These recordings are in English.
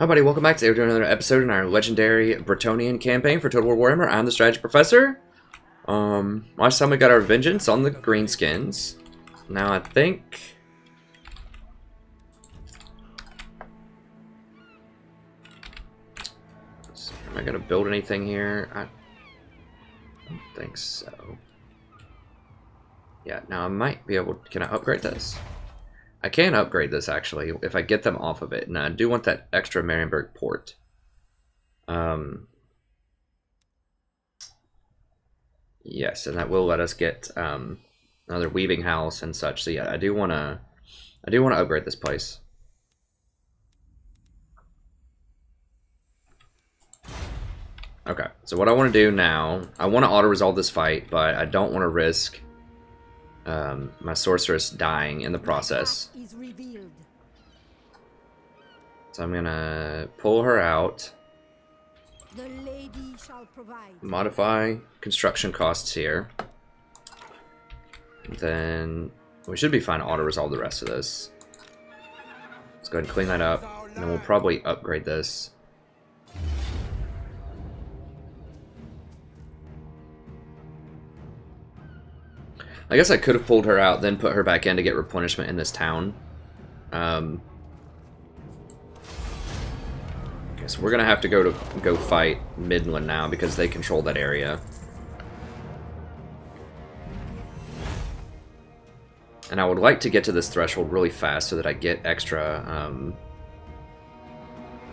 Hi buddy, welcome back. Today we're doing another episode in our legendary Bretonnian campaign for Total War Warhammer. I'm the strategy professor. Last time we got our vengeance on the greenskins. Now I think... let's see, am I gonna build anything here? I don't think so. Yeah, now I might be able... can I upgrade this? I can upgrade this, actually, if I get them off of it. And I do want that extra Marienburg port. Yes, and that will let us get another weaving house and such. So yeah, I do want to upgrade this place. Okay, so what I want to do now, I want to auto-resolve this fight, but I don't want to risk my sorceress dying in the process. So I'm gonna pull her out. The lady shall provide. Modify construction costs here. And then we should be fine to auto-resolve the rest of this. Let's go ahead and clean that up, and then we'll probably upgrade this. I guess I could have pulled her out, then put her back in to get replenishment in this town. Okay, so we're gonna have to go fight Midland now because they control that area. And I would like to get to this threshold really fast so that I get extra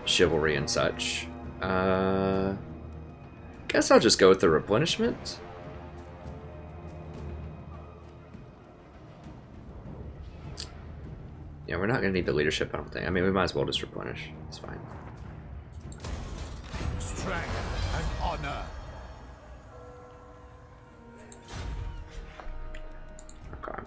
chivalry and such. Guess I'll just go with the replenishment. Yeah, we're not going to need the leadership, I don't think. I mean, we might as well just replenish. It's fine. Strength and honor. Okay.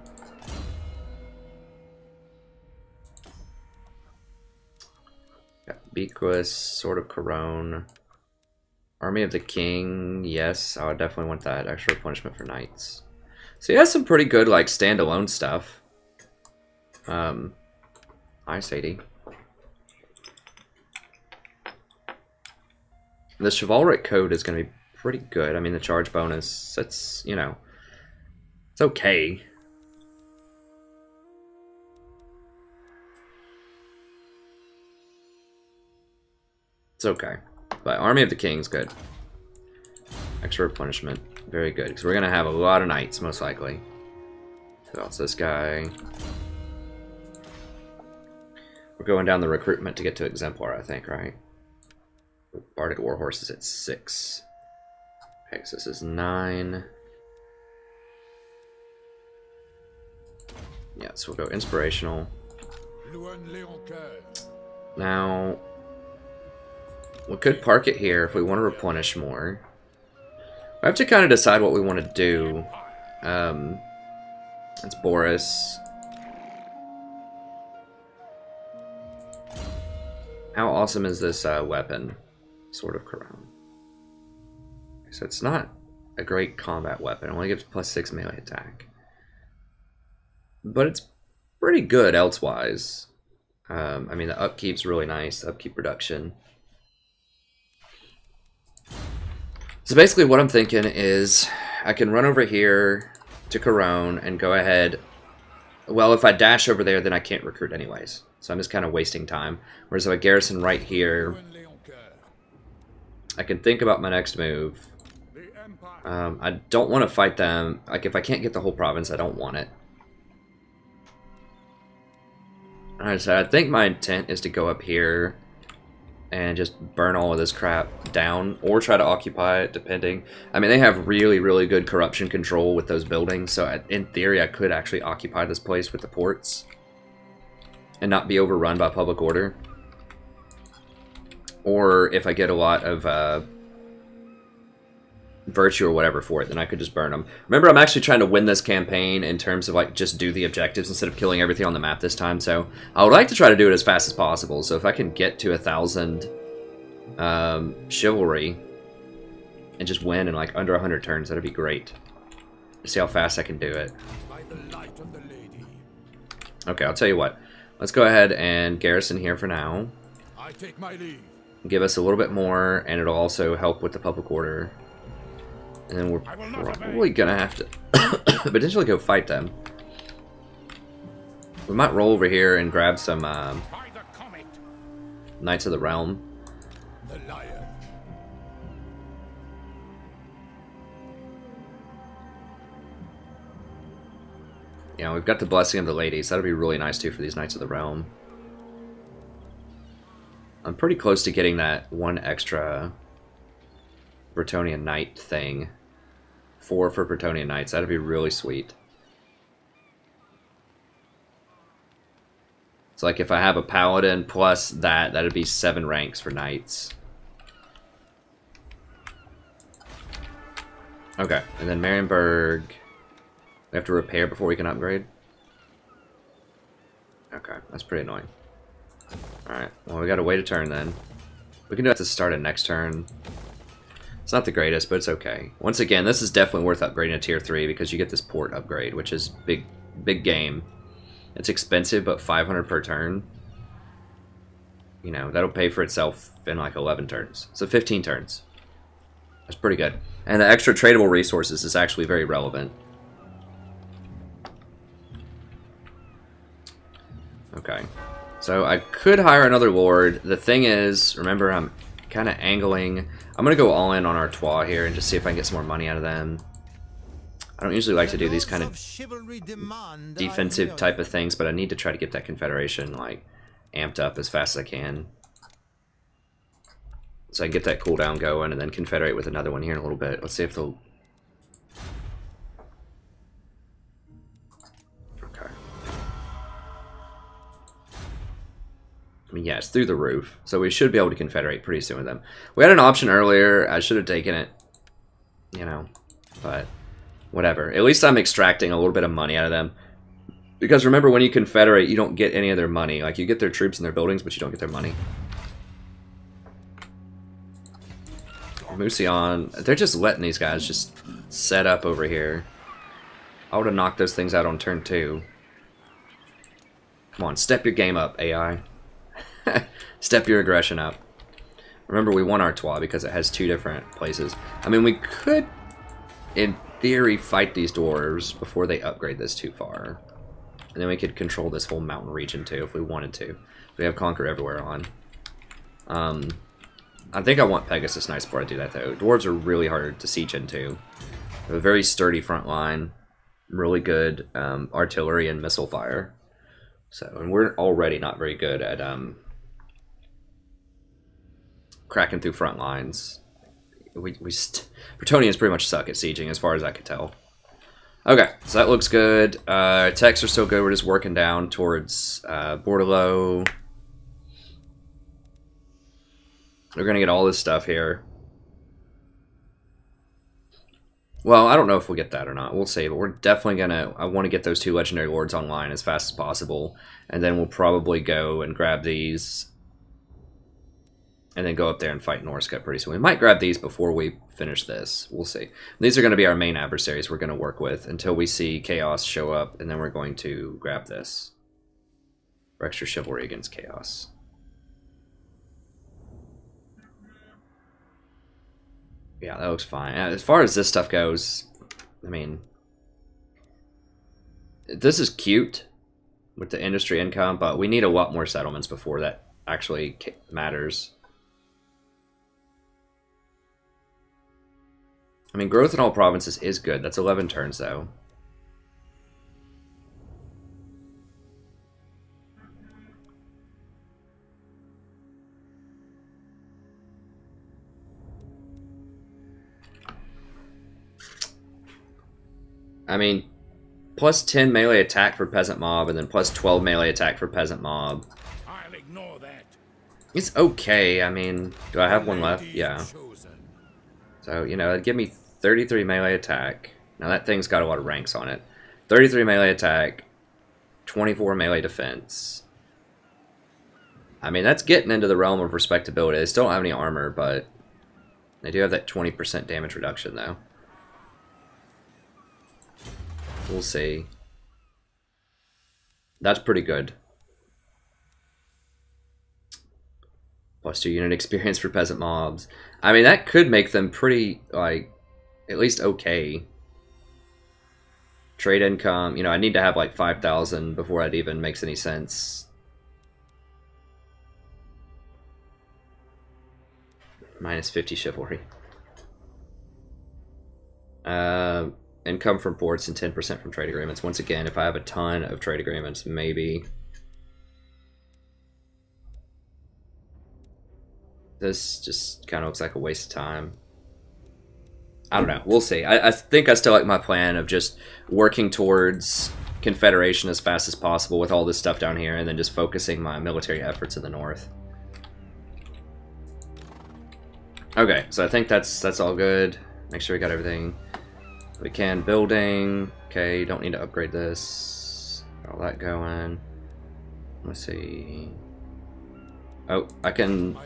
Got Bequest, Sword of Corone. Army of the King, yes, I would definitely want that extra replenishment for knights. So he has some pretty good, like, standalone stuff. Nice 80. The chivalric code is going to be pretty good. I mean, the charge bonus, it's, you know, it's okay. It's okay. But Army of the King is good. Extra replenishment, very good. Because we're going to have a lot of knights, most likely. Who else? This guy. We're going down the recruitment to get to Exemplar, I think, right? Bardic Warhorse is at 6. Okay, so this is 9. Yeah, so we'll go Inspirational. Leoncoeur. Now, we could park it here if we want to replenish more. We have to kind of decide what we want to do. It's Boris. How awesome is this weapon? Sword of Corone. So it's not a great combat weapon. It only gives +6 melee attack. But it's pretty good elsewise. I mean, the upkeep's really nice. Upkeep reduction. So basically what I'm thinking is I can run over here to Corone and go ahead. Well, if I dash over there, then I can't recruit anyways. So I'm just kind of wasting time. Whereas if I garrison right here, I can think about my next move. I don't want to fight them. Like, if I can't get the whole province, I don't want it. Alright, so I think my intent is to go up here and just burn all of this crap down, or try to occupy it, depending. I mean, they have really, really good corruption control with those buildings, so in theory I could actually occupy this place with the ports and not be overrun by public order. Or if I get a lot of virtue or whatever for it, then I could just burn them. Remember, I'm actually trying to win this campaign in terms of, like, just do the objectives instead of killing everything on the map this time, so I would like to try to do it as fast as possible. So if I can get to 1,000 chivalry and just win in, like, under 100 turns, that'd be great. See how fast I can do it. Okay, I'll tell you what. Let's go ahead and garrison here for now. I take my leave. Give us a little bit more, and it'll also help with the public order. And then we're probably gonna have to potentially go fight them. We might roll over here and grab some Knights of the Realm. The lion. You know, we've got the Blessing of the Ladies. That'll be really nice too for these Knights of the Realm. I'm pretty close to getting that one extra Bretonnia Knight thing. 4 for Bretonnia Knights. That'd be really sweet. It's like if I have a Paladin plus that, that'd be 7 ranks for Knights. Okay, and then Marienburg. We have to repair before we can upgrade. Okay, that's pretty annoying. Alright, well we gotta wait a turn then. We can do that to start a next turn. It's not the greatest, but it's okay. Once again, this is definitely worth upgrading to tier 3 because you get this port upgrade, which is big game. It's expensive, but 500 per turn. You know, that'll pay for itself in like 11 turns. So 15 turns. That's pretty good. And the extra tradable resources is actually very relevant. Okay. So I could hire another lord. The thing is, remember, I'm kind of angling. I'm going to go all in on Artois here and just see if I can get some more money out of them. I don't usually like to do these kind of defensive type of things, but I need to try to get that Confederation like amped up as fast as I can. So I can get that cooldown going and then confederate with another one here in a little bit. Let's see if they'll... Okay. I mean, yeah, it's through the roof. So we should be able to confederate pretty soon with them. We had an option earlier. I should have taken it, you know, but whatever. At least I'm extracting a little bit of money out of them. Because remember, when you confederate, you don't get any of their money. Like, you get their troops and their buildings, but you don't get their money. Musion, they're just letting these guys just set up over here. I would have knocked those things out on turn 2. Come on, step your game up, AI. Step your aggression up. Remember, we won Artois because it has 2 different places. I mean, we could, in theory, fight these dwarves before they upgrade this too far. And then we could control this whole mountain region too if we wanted to. We have Conquer Everywhere on. I think I want Pegasus Knights before I do that though. Dwarves are really hard to siege into. They have a very sturdy front line. Really good artillery and missile fire. So, and we're already not very good at cracking through front lines. Bretonians pretty much suck at sieging as far as I could tell. Okay, so that looks good. Techs are still good. We're just working down towards Bordelot. We're going to get all this stuff here. Well, I don't know if we'll get that or not. We'll see, but we're definitely going to... I want to get those 2 Legendary Lords online as fast as possible. And then we'll probably go and grab these. And then go up there and fight Norsca pretty soon. We might grab these before we finish this. We'll see. These are going to be our main adversaries we're going to work with until we see Chaos show up. And then we're going to grab this. For extra chivalry against Chaos. Yeah, that looks fine. As far as this stuff goes, I mean, this is cute with the industry income, but we need a lot more settlements before that actually matters. I mean, growth in all provinces is good. That's 11 turns, though. I mean, plus 10 melee attack for peasant mob, and then plus 12 melee attack for peasant mob. I'll ignore that. It's okay. I mean, do I have one left? Yeah. So, you know, it'd give me 33 melee attack. Now that thing's got a lot of ranks on it. 33 melee attack, 24 melee defense. I mean, that's getting into the realm of respectability. They still don't have any armor, but they do have that 20% damage reduction, though. We'll see. That's pretty good. +2 unit experience for peasant mobs. I mean, that could make them pretty, like, at least okay. Trade income, you know, I need to have like 5,000 before that even makes any sense. -50 chivalry. Income from ports and 10% from trade agreements. Once again, if I have a ton of trade agreements, maybe. This just kind of looks like a waste of time. I don't know. We'll see. I think I still like my plan of just working towards Confederation as fast as possible with all this stuff down here, and then just focusing my military efforts in the north. Okay, so I think that's all good. Make sure we got everything we can. Building. Okay, don't need to upgrade this. Got all that going. Let's see. Oh, I can...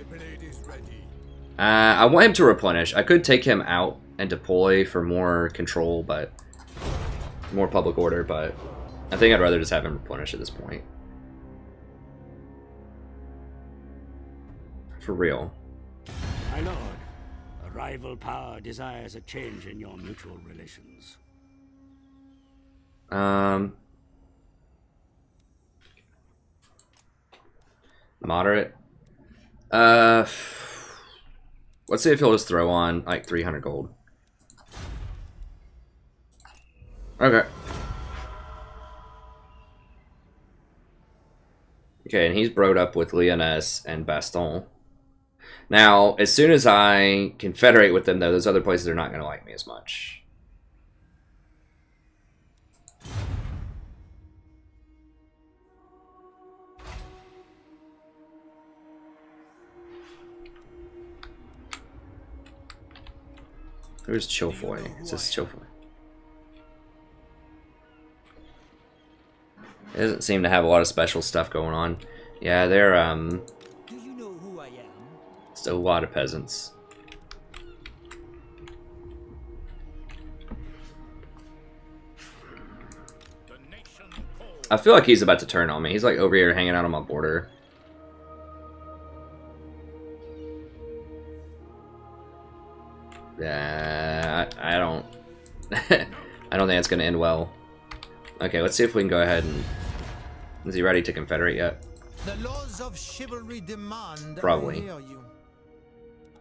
I want him to replenish. I could take him out and deploy for more control, but more public order, but I think I'd rather just have him replenish at this point. For real. My lord, a rival power desires a change in your mutual relations. Moderate. Let's see if he'll just throw on like 300 gold. Okay. Okay, and he's broed up with Lyonesse and Baston. Now, as soon as I confederate with them, though, those other places are not going to like me as much. Where's Chilfoy? It says Chilfoy. It doesn't seem to have a lot of special stuff going on. Yeah, they're Do you know who I am? still a lot of peasants. I feel like he's about to turn on me. He's like over here hanging out on my border. I don't I don't think it's gonna end well. Okay, let's see if we can go ahead and... Is he ready to confederate yet? The laws of chivalry demand. Probably. I hear you.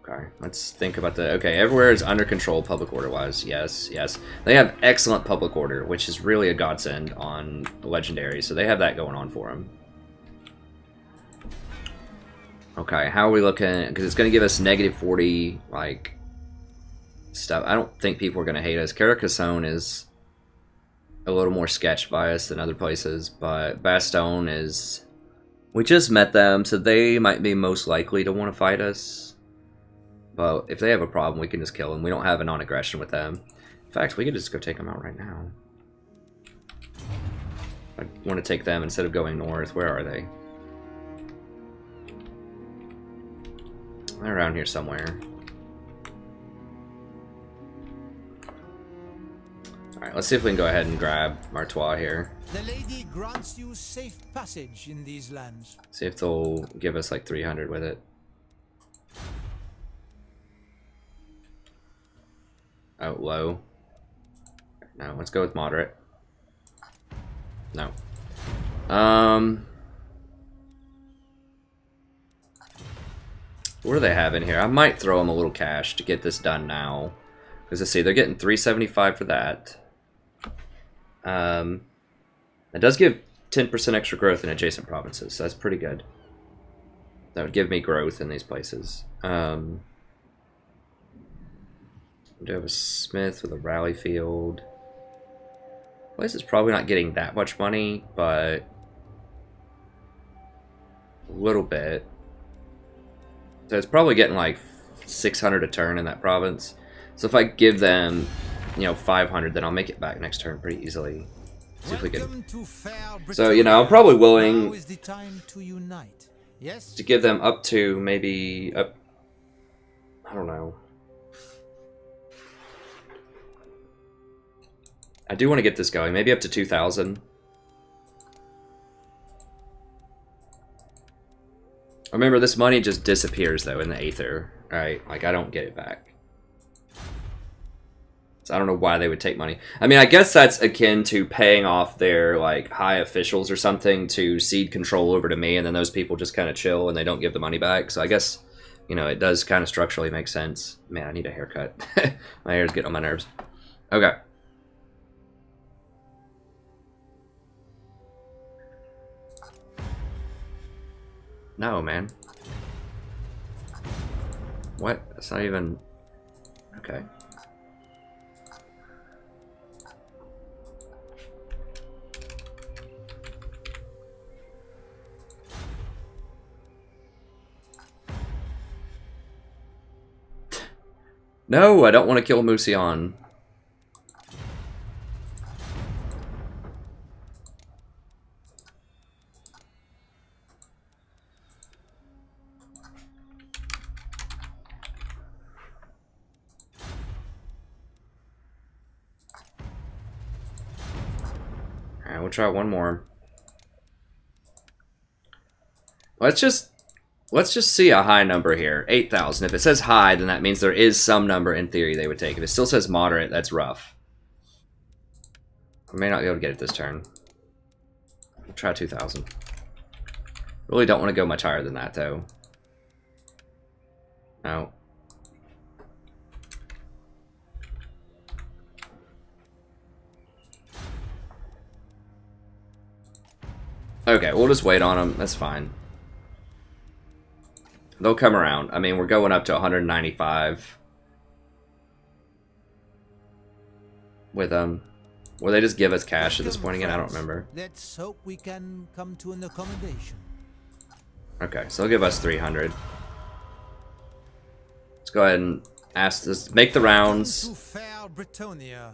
Okay, let's think about the... Okay, everywhere is under control public order-wise. Yes, yes. They have excellent public order, which is really a godsend on Legendary, so they have that going on for them. Okay, how are we looking? Because it's going to give us -40, like, stuff. I don't think people are going to hate us. Carcassonne is a little more sketch biased than other places, but Bastogne is... We just met them, so they might be most likely to want to fight us. But if they have a problem, we can just kill them. We don't have a non-aggression with them. In fact, we could just go take them out right now. I want to take them instead of going north. Where are they? They're around here somewhere. Alright, let's see if we can go ahead and grab Martois here. The lady grants you safe passage in these lands. See if they'll give us like 300 with it. Oh, low. No, let's go with moderate. No. What do they have in here? I might throw them a little cash to get this done now. Because let's see, they're getting 375 for that. It does give 10% extra growth in adjacent provinces, so that's pretty good. That would give me growth in these places. We do have a smith with a rally field. Place is probably not getting that much money, but a little bit. So it's probably getting like 600 a turn in that province. So if I give them, you know, 500, then I'll make it back next turn pretty easily. See if we can. So, you know, I'm probably willing to give them up to maybe up. I don't know. I do want to get this going. Maybe up to 2,000. Remember, this money just disappears, though, in the Aether, right? Like, I don't get it back. So I don't know why they would take money. I mean, I guess that's akin to paying off their, like, high officials or something to cede control over to me, and then those people just kind of chill and they don't give the money back. So I guess, you know, it does kind of structurally make sense. Man, I need a haircut. My hair's getting on my nerves. Okay. No, man. What? That's not even... Okay. No, I don't want to kill Musion. Alright, we'll try one more. Let's just see a high number here. 8,000. If it says high, then that means there is some number in theory they would take. If it still says moderate, that's rough. I may not be able to get it this turn. We'll try 2,000. Really don't want to go much higher than that, though. No. Okay, we'll just wait on them. That's fine. They'll come around. I mean, we're going up to 195 with them. Will they just give us cash at this point again? I don't remember. Let's hope we can come to an accommodation. Okay, so they'll give us 300. Let's go ahead and ask this. Make the rounds. To fair Bretonnia.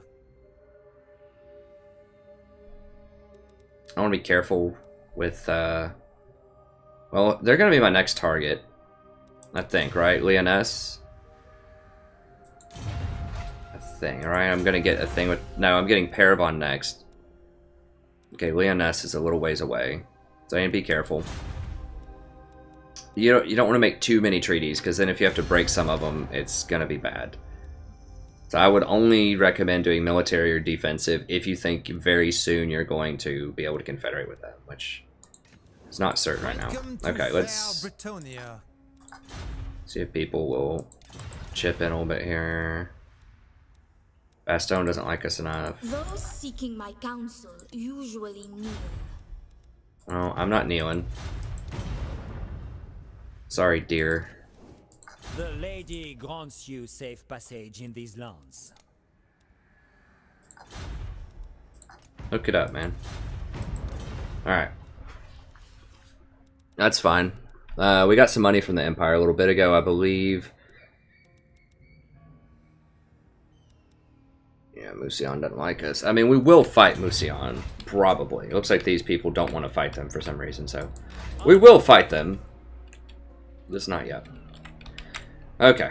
I want to be careful with. Well, they're going to be my next target. I think, right? Leoness? A thing, alright? I'm gonna get a thing with... No, I'm getting Parabon next. Okay, Leoness is a little ways away. So I need to be careful. You don't want to make too many treaties, because then if you have to break some of them, it's gonna be bad. So I would only recommend doing military or defensive if you think very soon you're going to be able to confederate with them, which is not certain right now. Okay, let's... see if people will chip in a little bit here. Bastogne doesn't like us enough. Those seeking my counsel usually kneel. Oh, I'm not kneeling. Sorry, dear. The lady grants you safe passage in these lands. Look it up, man. Alright. That's fine. We got some money from the Empire a little bit ago, I believe. Yeah, Musion doesn't like us. I mean, we will fight Musion, probably. It looks like these people don't want to fight them for some reason, so... we will fight them. Just not yet. Okay.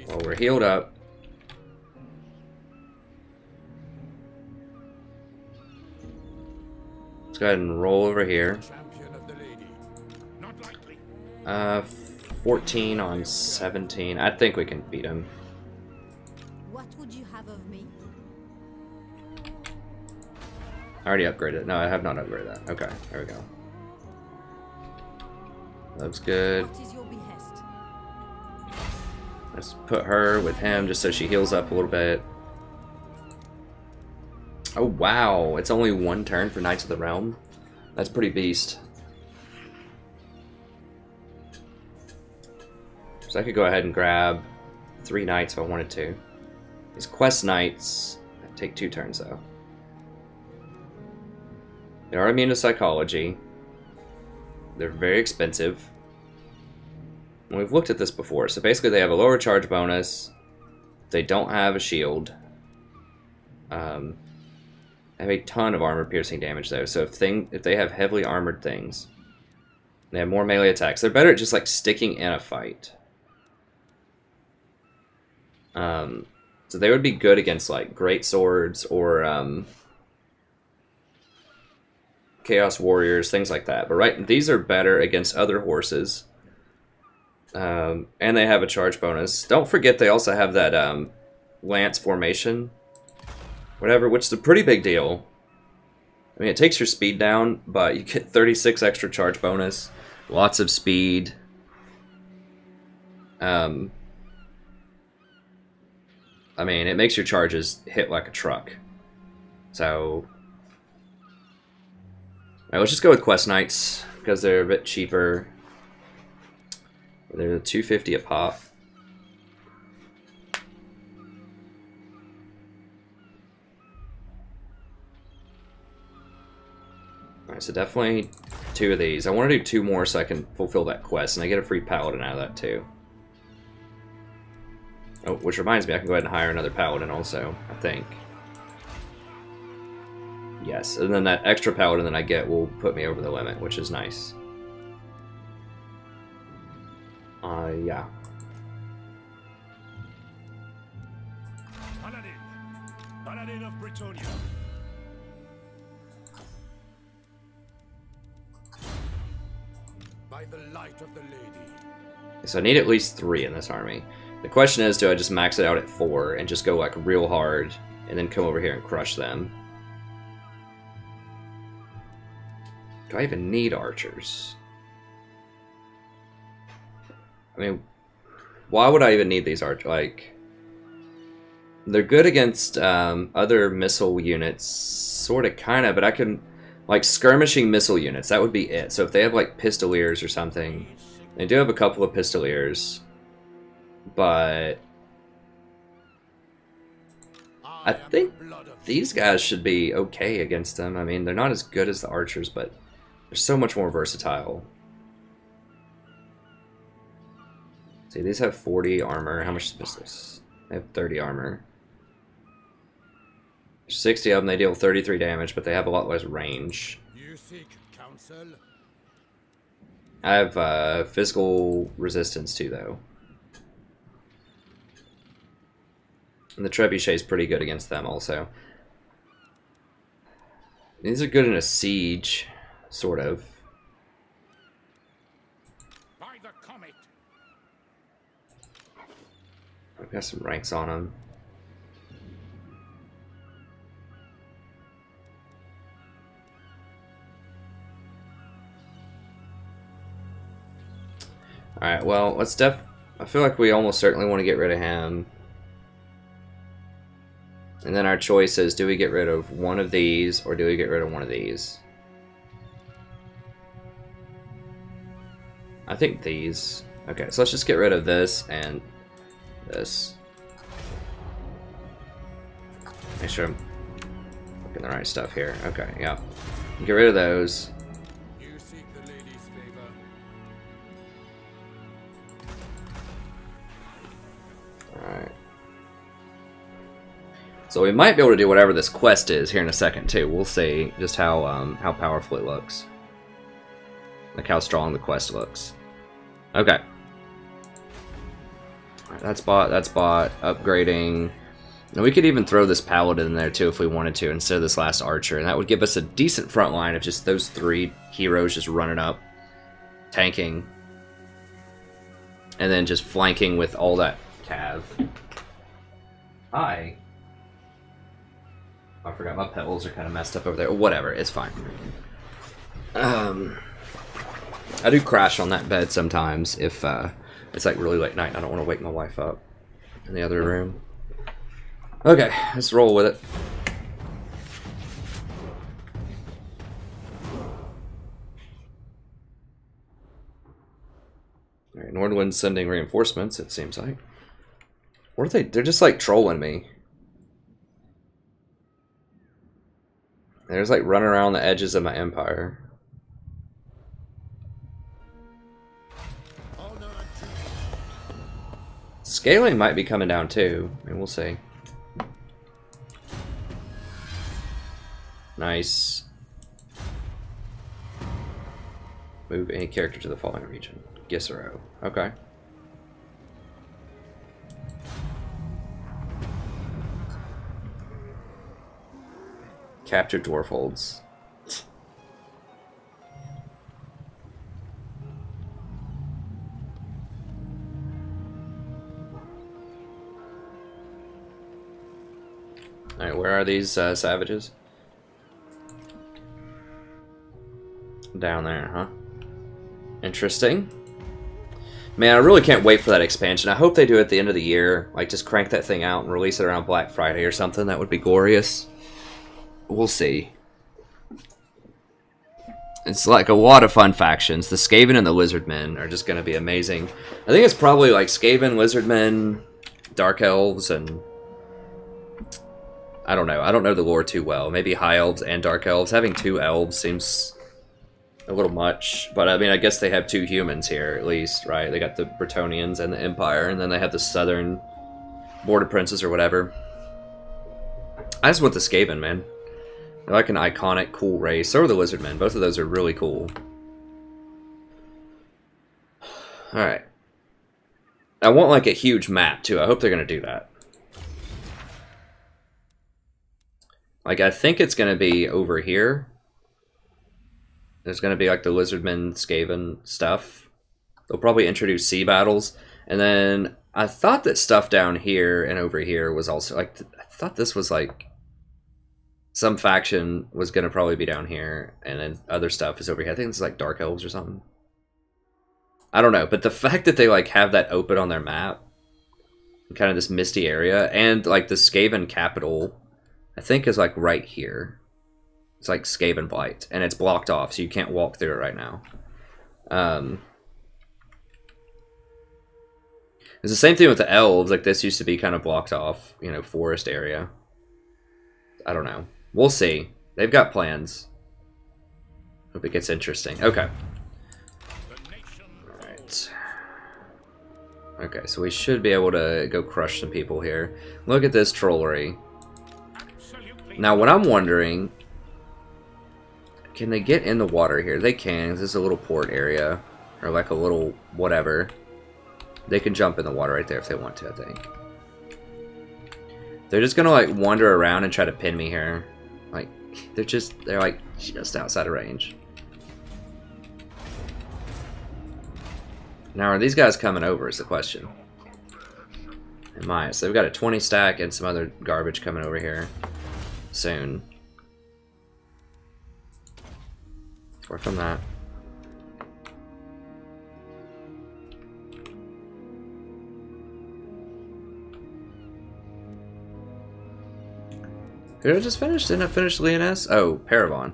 Well, we're healed up. Let's go ahead and roll over here. 14 on 17. I think we can beat him. What would you have of me? I already upgraded. No, I have not upgraded that. Okay, there we go. Looks good. What is your behest? Let's put her with him just so she heals up a little bit. Oh, wow. It's only one turn for Knights of the Realm. That's pretty beast. So I could go ahead and grab 3 knights if I wanted to. These quest knights take 2 turns though. They are immune to psychology. They're very expensive. And we've looked at this before. So basically they have a lower charge bonus. They don't have a shield. They have a ton of armor piercing damage though. So if they have heavily armored things, they have more melee attacks. They're better at just like sticking in a fight. So they would be good against like great swords or Chaos Warriors, things like that. But right, these are better against other horses. And they have a charge bonus. Don't forget they also have that Lance formation. Whatever, which is a pretty big deal. I mean, it takes your speed down, but you get 36 extra charge bonus. Lots of speed. I mean, it makes your charges hit like a truck. So, alright, let's just go with Quest Knights, because they're a bit cheaper. They're $250 a pop. Alright, so definitely 2 of these. I want to do 2 more so I can fulfill that quest, and I get a free paladin out of that too. Oh, which reminds me, I can go ahead and hire another paladin also, I think. Yes, and then that extra paladin that I get will put me over the limit, which is nice. Yeah. Paladin. Paladin of Bretonnia. By the light of the lady. So I need at least 3 in this army. The question is, do I just max it out at 4 and just go like real hard and then come over here and crush them? Do I even need archers? I mean, why would I even need these archers? Like, they're good against other missile units, sort of, kind of, but I can, like, skirmishing missile units, that would be it. So if they have, like, pistoliers or something, they do have a couple of pistoliers, but I think these guys should be okay against them. I mean, they're not as good as the archers, but they're so much more versatile. See, these have 40 armor. How much is this? They have 30 armor. 60 of them, they deal 33 damage, but they have a lot less range. You seek counsel? I have physical resistance too, though. And the trebuchet is pretty good against them also. These are good in a siege, sort of. By the comet. I've got some ranks on them. Alright, well, let's I feel like we almost certainly want to get rid of him. And then our choice is, do we get rid of one of these, or do we get rid of one of these? I think these. Okay, so let's just get rid of this and this. Make sure I'm looking the right stuff here. Okay, yeah. Get rid of those. You seek the lady's favor. Alright. So we might be able to do whatever this quest is here in a second too. We'll see just how powerful it looks. Like how strong the quest looks. Okay. Alright, that's bought, upgrading. And we could even throw this paladin in there too if we wanted to, instead of this last archer. And that would give us a decent front line of just those 3 heroes just running up, tanking. And then just flanking with all that cav. Hi. I forgot my pebbles are kind of messed up over there. Whatever, it's fine. I do crash on that bed sometimes if it's like really late night and I don't want to wake my wife up in the other room. Okay, let's roll with it. Alright, Nordwind's sending reinforcements, it seems like. What are they? They're just like trolling me. They're just like running around the edges of my empire. Scaling might be coming down too. I mean, we'll see. Nice. Move any character to the following region. Gisero. Okay. Capture dwarf holds. Alright, where are these savages? Down there, huh? Interesting. Man, I really can't wait for that expansion. I hope they do it at the end of the year. Like, just crank that thing out and release it around Black Friday or something. That would be glorious. We'll see. It's like a lot of fun factions. The Skaven and the Lizardmen are just going to be amazing. I think it's probably like Skaven, Lizardmen, Dark Elves, and... I don't know. I don't know the lore too well. Maybe High Elves and Dark Elves. Having 2 Elves seems a little much. But, I mean, I guess they have 2 humans here, at least, right? They got the Bretonnians and the Empire, and then they have the Southern Border Princes or whatever. I just want the Skaven, man. They're like an iconic, cool race. So are the Lizardmen. Both of those are really cool. Alright. I want like a huge map, too. I hope they're going to do that. Like, I think it's going to be over here. There's going to be like the Lizardmen, Skaven stuff. They'll probably introduce sea battles. And then I thought that stuff down here and over here was also like... I thought this was like... Some faction was going to probably be down here, and then other stuff is over here. I think it's like Dark Elves or something. I don't know, but the fact that they like have that open on their map, kind of this misty area, and like the Skaven capital, I think is like right here. It's like Skaven Blight, and it's blocked off, so you can't walk through it right now. It's the same thing with the Elves. Like this used to be kind of blocked off, you know, forest area. I don't know. We'll see. They've got plans. Hope it gets interesting. Okay. Alright. Okay, so we should be able to go crush some people here. Look at this trollery. Now, what I'm wondering... Can they get in the water here? They can. This is a little port area. Or like a little whatever. They can jump in the water right there if they want to, I think. They're just gonna like wander around and try to pin me here. Like they're like just outside of range. Now are these guys coming over is the question. Am I? So they've got a 20 stack and some other garbage coming over here soon. Work on that. Did I just finish? Didn't I finish Leoness? Oh, Paravon.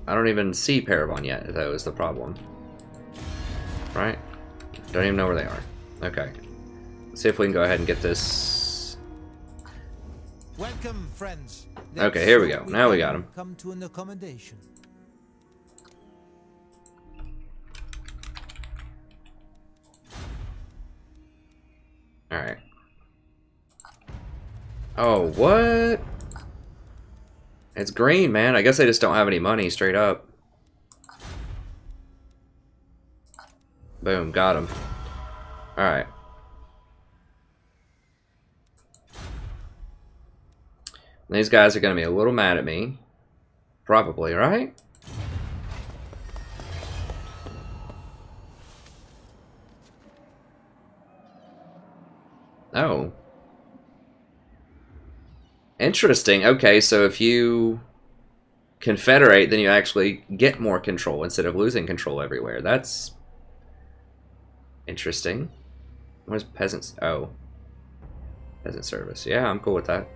I don't even see Paravon yet, though, is the problem. Right? Don't even know where they are. Okay. Let's see if we can go ahead and get this. Welcome, friends. Okay, here we go. Now we got him. Come to an accommodation. Alright. Oh, what? It's green, man. I guess they just don't have any money, straight up. Boom, got him. Alright. These guys are going to be a little mad at me. Probably, right? Oh. Interesting. Okay, so if you confederate, then you actually get more control instead of losing control everywhere. That's interesting. What is peasants? Oh. Peasant service. Yeah, I'm cool with that.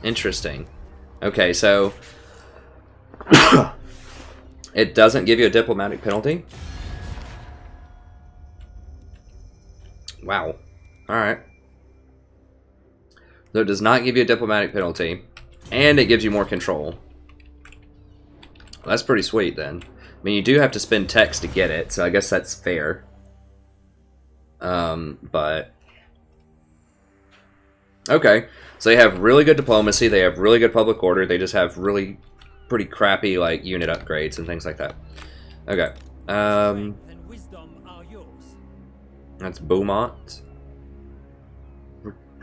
Interesting. Okay, so it doesn't give you a diplomatic penalty. Wow. Alright. So it does not give you a diplomatic penalty, and it gives you more control. Well, that's pretty sweet then. I mean, you do have to spend text to get it, so I guess that's fair. But okay, so they have really good diplomacy, they have really good public order, they just have really pretty crappy like unit upgrades and things like that. Okay. That's Beaumont.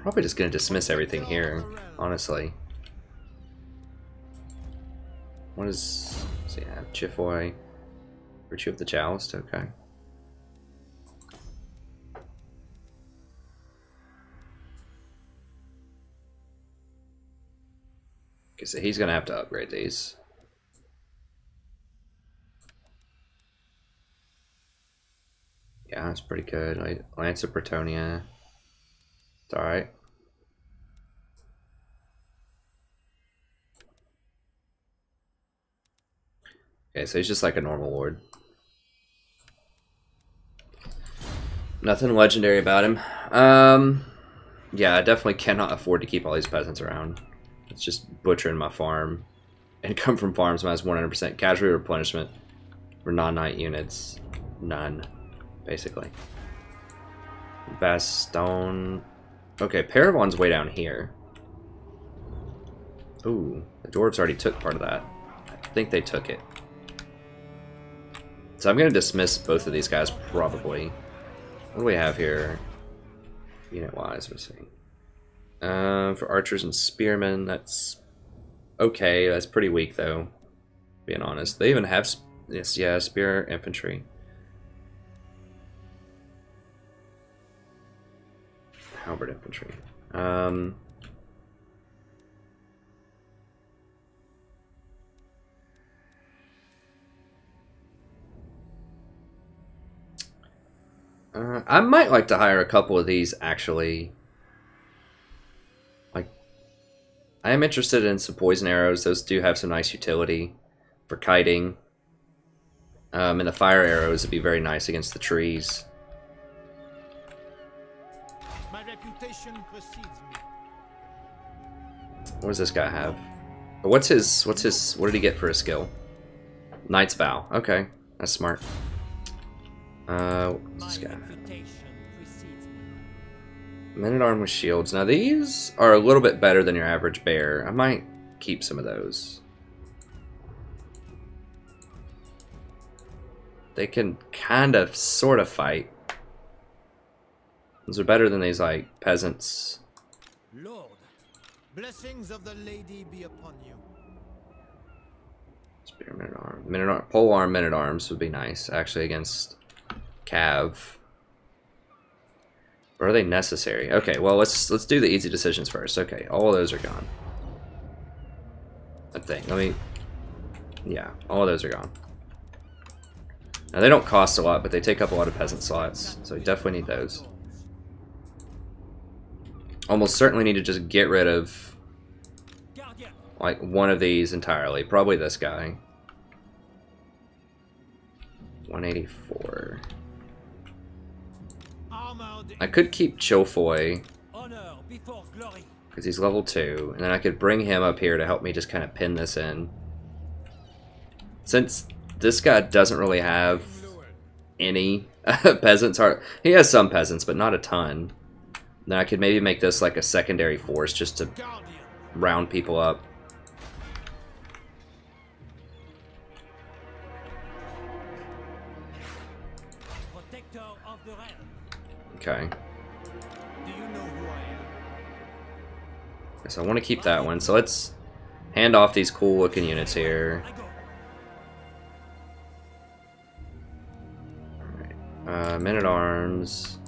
Probably just gonna dismiss everything here, honestly. What is... So yeah, Chifoy. Virtue of the Joust, okay. Okay, so he's gonna have to upgrade these. Yeah, that's pretty good. Like, Lance of Bretonnia. It's alright. Okay, so he's just like a normal lord. Nothing legendary about him. Yeah, I definitely cannot afford to keep all these peasants around. It's just butchering my farm. Income from farms minus 100%. Casualty replenishment for non-knight units. None, basically. Baston. Okay, Paravon's way down here. Ooh, the dwarves already took part of that. I think they took it. So I'm going to dismiss both of these guys, probably. What do we have here? Unit-wise, let's see. For archers and spearmen, that's okay. That's pretty weak, though, being honest. They even have, yes, yeah, spear infantry. Halberd infantry. I might like to hire a couple of these, actually. Like, I am interested in some poison arrows. Those do have some nice utility for kiting. And the fire arrows would be very nice against the trees. My reputation precedes me. What does this guy have? What did he get for a skill? Knight's Vow. Okay, that's smart. What's this guy? Men-at-Arms with shields. Now these are a little bit better than your average bear. I might keep some of those. They can kind of, sort of fight. Those are better than these, like, peasants. Lord, blessings of the lady be upon you. Spear men-at-arms. Polearm men-at-arms would be nice, actually, against Cav. Or are they necessary? Okay, well, let's do the easy decisions first. Okay, all of those are gone. I think. Yeah, all of those are gone. Now, they don't cost a lot, but they take up a lot of peasant slots, so we definitely need those. Almost certainly need to just get rid of, like, one of these entirely. Probably this guy. 184. I could keep Chofoy, because he's level 2, and then I could bring him up here to help me just kind of pin this in. Since this guy doesn't really have any peasants, he has some peasants, but not a ton. Then I could maybe make this like a secondary force just to round people up. Okay. Do you know who I am? So I want to keep that one. So let's hand off these cool looking units here. Alright. Men-at-Arms.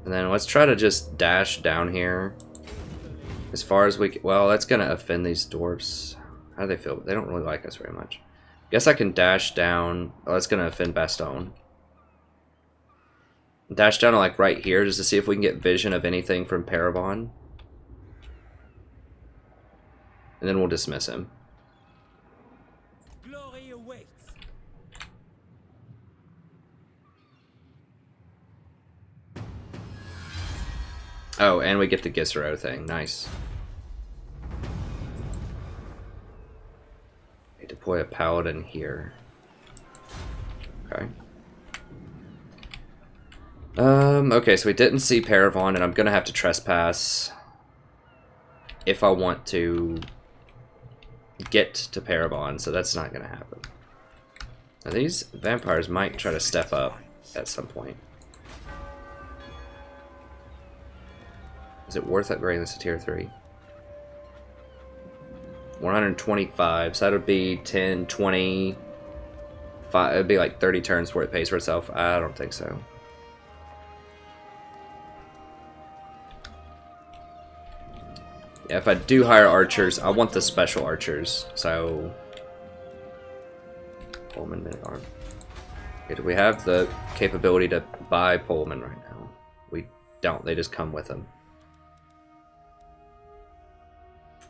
And then let's try to just dash down here as far as we can. Well, that's going to offend these dwarfs. How do they feel? They don't really like us very much. Guess I can dash down. Oh, that's going to offend Baston. Dash down to like right here just to see if we can get vision of anything from Paravon. And then we'll dismiss him. Glory awaits. Oh, and we get the Gisero thing. Nice. Okay, deploy a paladin here. Okay. Okay, so we didn't see Paravon, and I'm gonna have to trespass if I want to get to Paravon, so that's not gonna happen. Now these vampires might try to step up at some point. Is it worth upgrading this to tier 3? 125, so that would be 10, 20, 5, it'd be like 30 turns before it pays for itself. I don't think so. Yeah, if I do hire archers, I want the special archers, so... Pullman minute arm. Okay, do we have the capability to buy Pullman right now? We don't, they just come with them.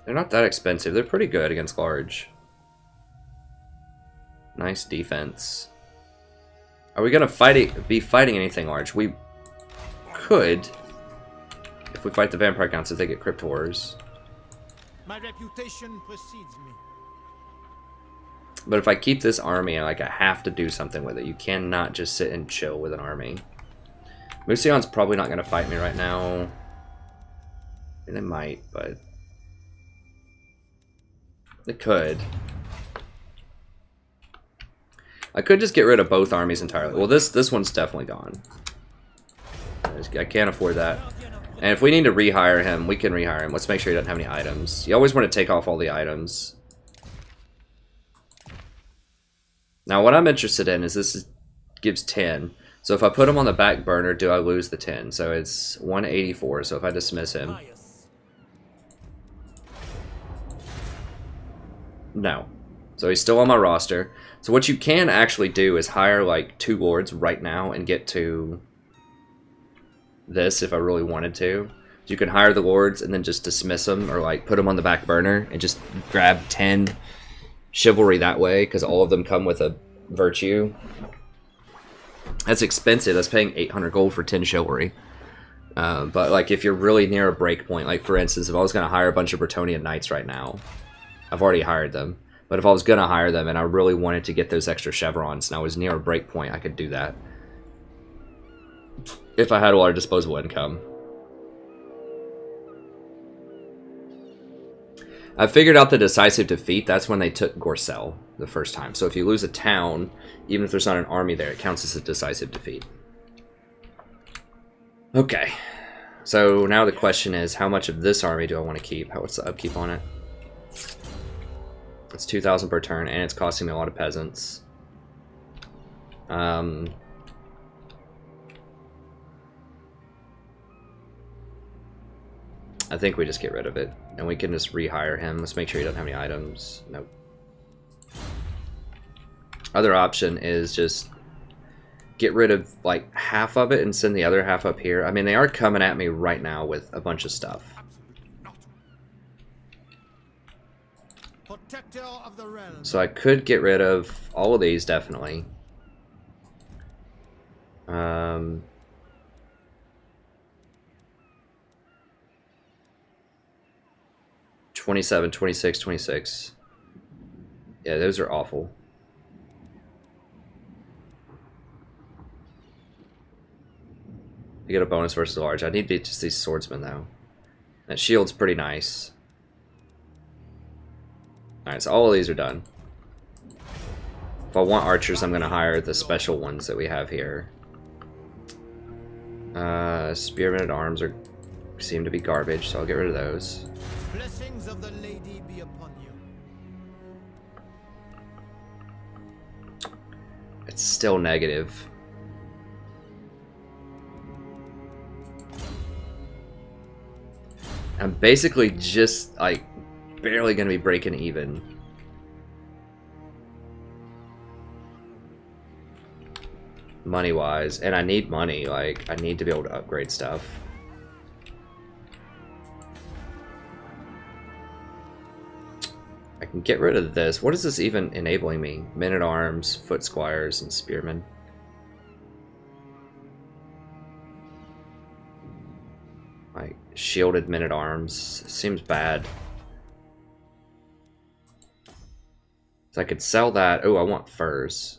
They're not that expensive. They're pretty good against large. Nice defense. Are we gonna be fighting anything large? We could, if we fight the Vampire Counts, if they get Crypt Horrors. My reputation precedes me. But if I keep this army, I have to do something with it. You cannot just sit and chill with an army. Musion's probably not gonna fight me right now. I mean, they might, but they could. I could just get rid of both armies entirely. Well, this one's definitely gone. I can't afford that. And if we need to rehire him, we can rehire him. Let's make sure he doesn't have any items. You always want to take off all the items. Now, what I'm interested in is gives 10. So if I put him on the back burner, do I lose the 10? So it's 184. So if I dismiss him... No. So he's still on my roster. So what you can actually do is hire like 2 lords right now and get to this if I really wanted to. So you can hire the lords and then just dismiss them or like put them on the back burner and just grab 10 chivalry that way because all of them come with a virtue. That's expensive. That's paying 800 gold for 10 chivalry. But like if you're really near a break point, like for instance, if I was going to hire a bunch of Bretonnia knights right now, I've already hired them. But if I was going to hire them and I really wanted to get those extra chevrons and I was near a break point, I could do that. If I had a lot of disposable income. I figured out the decisive defeat. That's when they took Gorcel the first time. So if you lose a town, even if there's not an army there, it counts as a decisive defeat. Okay. So now the question is, how much of this army do I want to keep? What's the upkeep on it? It's 2,000 per turn, and it's costing me a lot of peasants. I think we just get rid of it, and we can just rehire him. Let's make sure he doesn't have any items. Nope. Other option is just get rid of like half of it and send the other half up here. I mean, they are coming at me right now with a bunch of stuff. Protector of the realm. So I could get rid of all of these, definitely. 27, 26, 26. Yeah, those are awful. You get a bonus versus large. I need just these swordsmen, though. That shield's pretty nice. Alright, so all of these are done. If I want archers, I'm going to hire the special ones that we have here. Spearmen at arms seem to be garbage, so I'll get rid of those. Blessings of the lady be upon you. It's still negative. I'm basically just, like, barely going to be breaking even. Money-wise. And I need money. Like, I need to be able to upgrade stuff. I can get rid of this. What is this even enabling me? Men-at-arms, foot squires, and spearmen. Like, shielded men-at-arms. Seems bad. So I could sell that. Oh, I want furs.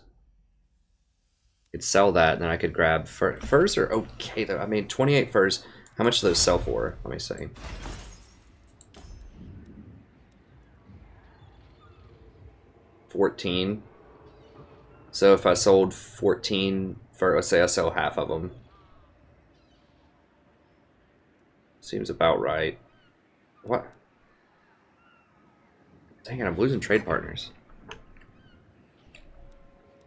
I could sell that, and then I could grab furs are okay though. I mean, 28 furs. How much do those sell for? Let me see. $14. So if I sold 14 for, let's say I sell half of them. Seems about right. What? Dang it, I'm losing trade partners.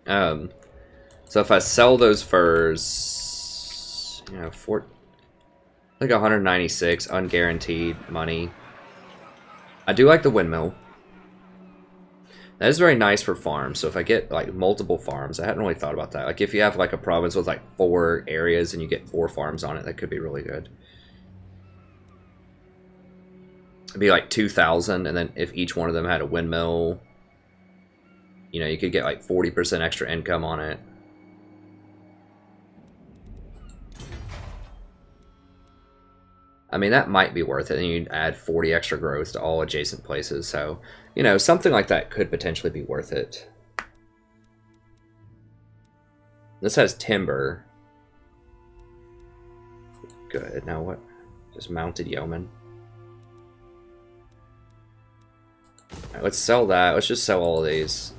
So if I sell those furs, you know, like 196 unguaranteed money. I do like the windmill. That is very nice for farms. So if I get like multiple farms, I hadn't really thought about that. Like if you have like a province with like 4 areas and you get 4 farms on it, that could be really good. It'd be like 2,000, and then if each one of them had a windmill, you know, you could get like 40% extra income on it. I mean, that might be worth it, and you'd add 40 extra growth to all adjacent places, so, you know, something like that could potentially be worth it. This has timber. Good, now what? Just mounted yeoman. Alright, let's sell that. Let's just sell all of these.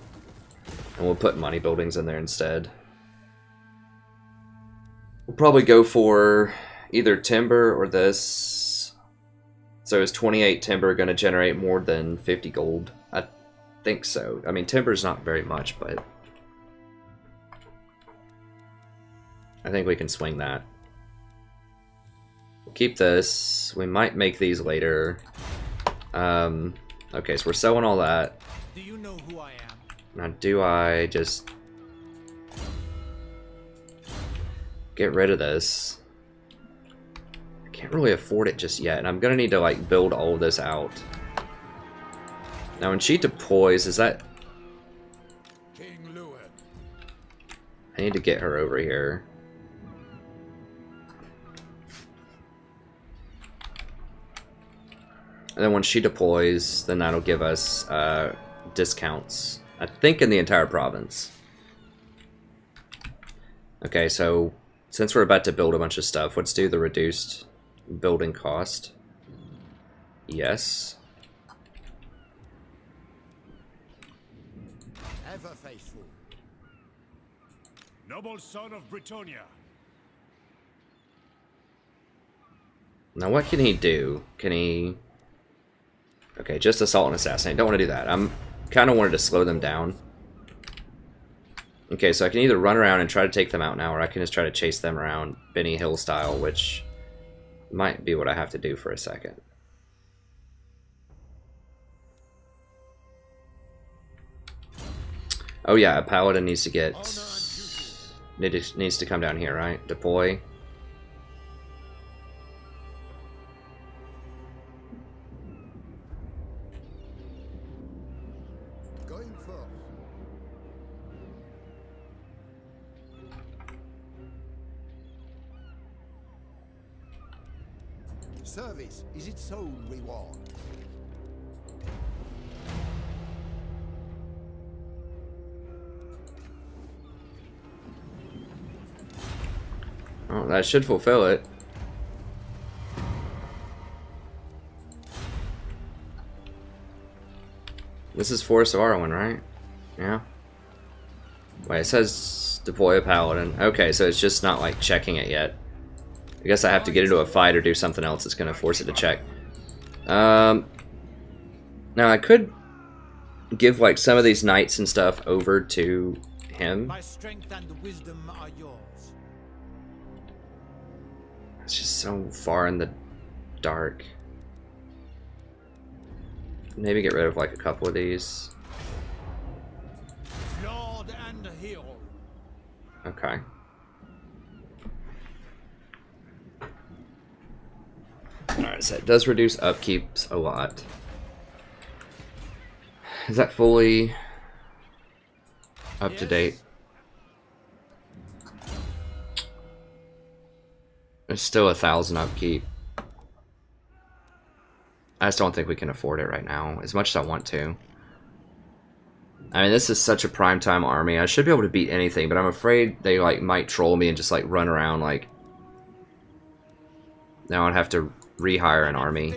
And we'll put money buildings in there instead. We'll probably go for either timber or this. So is 28 timber going to generate more than 50 gold? I think so. I mean, timber is not very much, but I think we can swing that. We'll keep this. We might make these later. Okay, so we're selling all that. Do you know who I am? Now, do I just get rid of this? I can't really afford it just yet, and I'm gonna need to like build all of this out. Now, when she deploys, is that? King Louis. I need to get her over here. And then when she deploys, then that'll give us discounts. I think in the entire province. Okay, so since we're about to build a bunch of stuff, let's do the reduced building cost. Yes. Ever faithful. Noble son of Bretonnia. Now what can he do? Can he... Okay, just assault and assassinate. Don't want to do that. I'm kind of wanted to slow them down. Okay, so I can either run around and try to take them out now, or I can just try to chase them around Benny Hill style, which might be what I have to do for a second. Oh yeah, a paladin needs to get... needs to come down here, right? Deploy. Going first. Service is its own reward. Oh, that should fulfill it. This is Forest of Arwen, right? Yeah. Wait, it says deploy a paladin. Okay, so it's just not like checking it yet. I guess I have to get into a fight or do something else that's going to force it to check. Now I could give like some of these knights and stuff over to him. My strength and wisdom are yours. It's just so far in the dark. Maybe get rid of like a couple of these. Lord and hero. Okay. Alright, so it does reduce upkeeps a lot. Is that fully up to date? There's still 1,000 upkeep. I just don't think we can afford it right now, as much as I want to. I mean, this is such a primetime army. I should be able to beat anything, but I'm afraid they like might troll me and just like run around like... Now I'd have to rehire an army.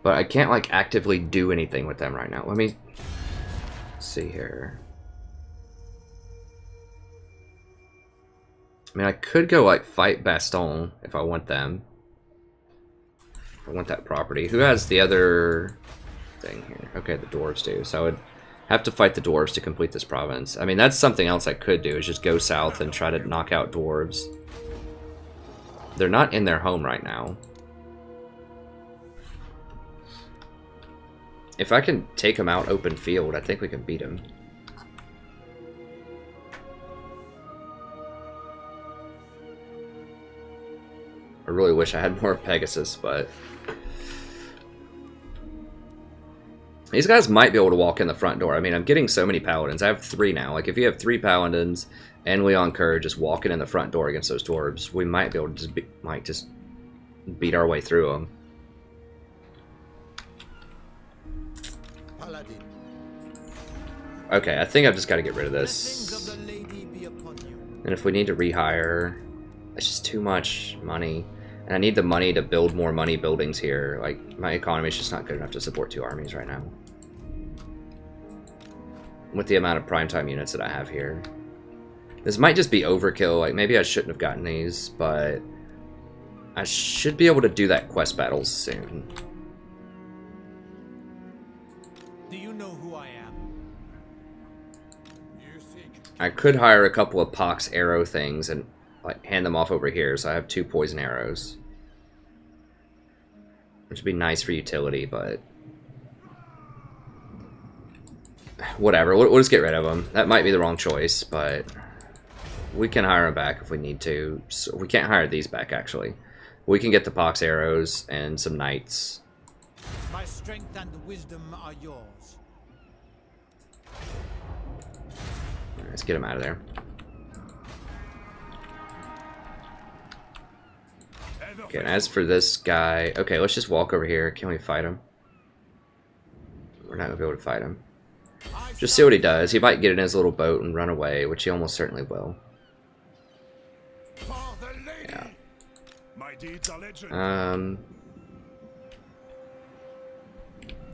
But I can't, like, actively do anything with them right now. Let me see here. I mean, I could go, like, fight Baston if I want them. If I want that property. Who has the other thing here? Okay, the dwarves do. So I would have to fight the dwarves to complete this province. I mean, that's something else I could do, is just go south and try to knock out dwarves. They're not in their home right now. If I can take them out open field, I think we can beat them. I really wish I had more Pegasus, but these guys might be able to walk in the front door. I mean, I'm getting so many paladins. I have 3 now. Like, if you have 3 paladins and Leoncoeur just walking in the front door against those dwarves, we might be able to just beat our way through them. Paladin. Okay, I think I've just got to get rid of Blessings this. of the lady be upon you. And if we need to rehire, it's just too much money. And I need the money to build more money buildings here. Like, my economy is just not good enough to support 2 armies right now. With the amount of primetime units that I have here. This might just be overkill. Like, maybe I shouldn't have gotten these, but I should be able to do that quest battles soon. Do you know who I am? You seek I could hire a couple of Pox arrow things and like hand them off over here, so I have 2 poison arrows. Which would be nice for utility, but whatever, we'll just get rid of them. That might be the wrong choice, but we can hire them back if we need to. So we can't hire these back, actually. We can get the Pox arrows and some knights. My strength and wisdom are yours. Let's get them out of there. Okay, and as for this guy, okay, let's just walk over here. Can we fight him? We're not gonna be able to fight him. Just see what he does. He might get in his little boat and run away, which he almost certainly will. for the lady. Yeah. My deeds are legend.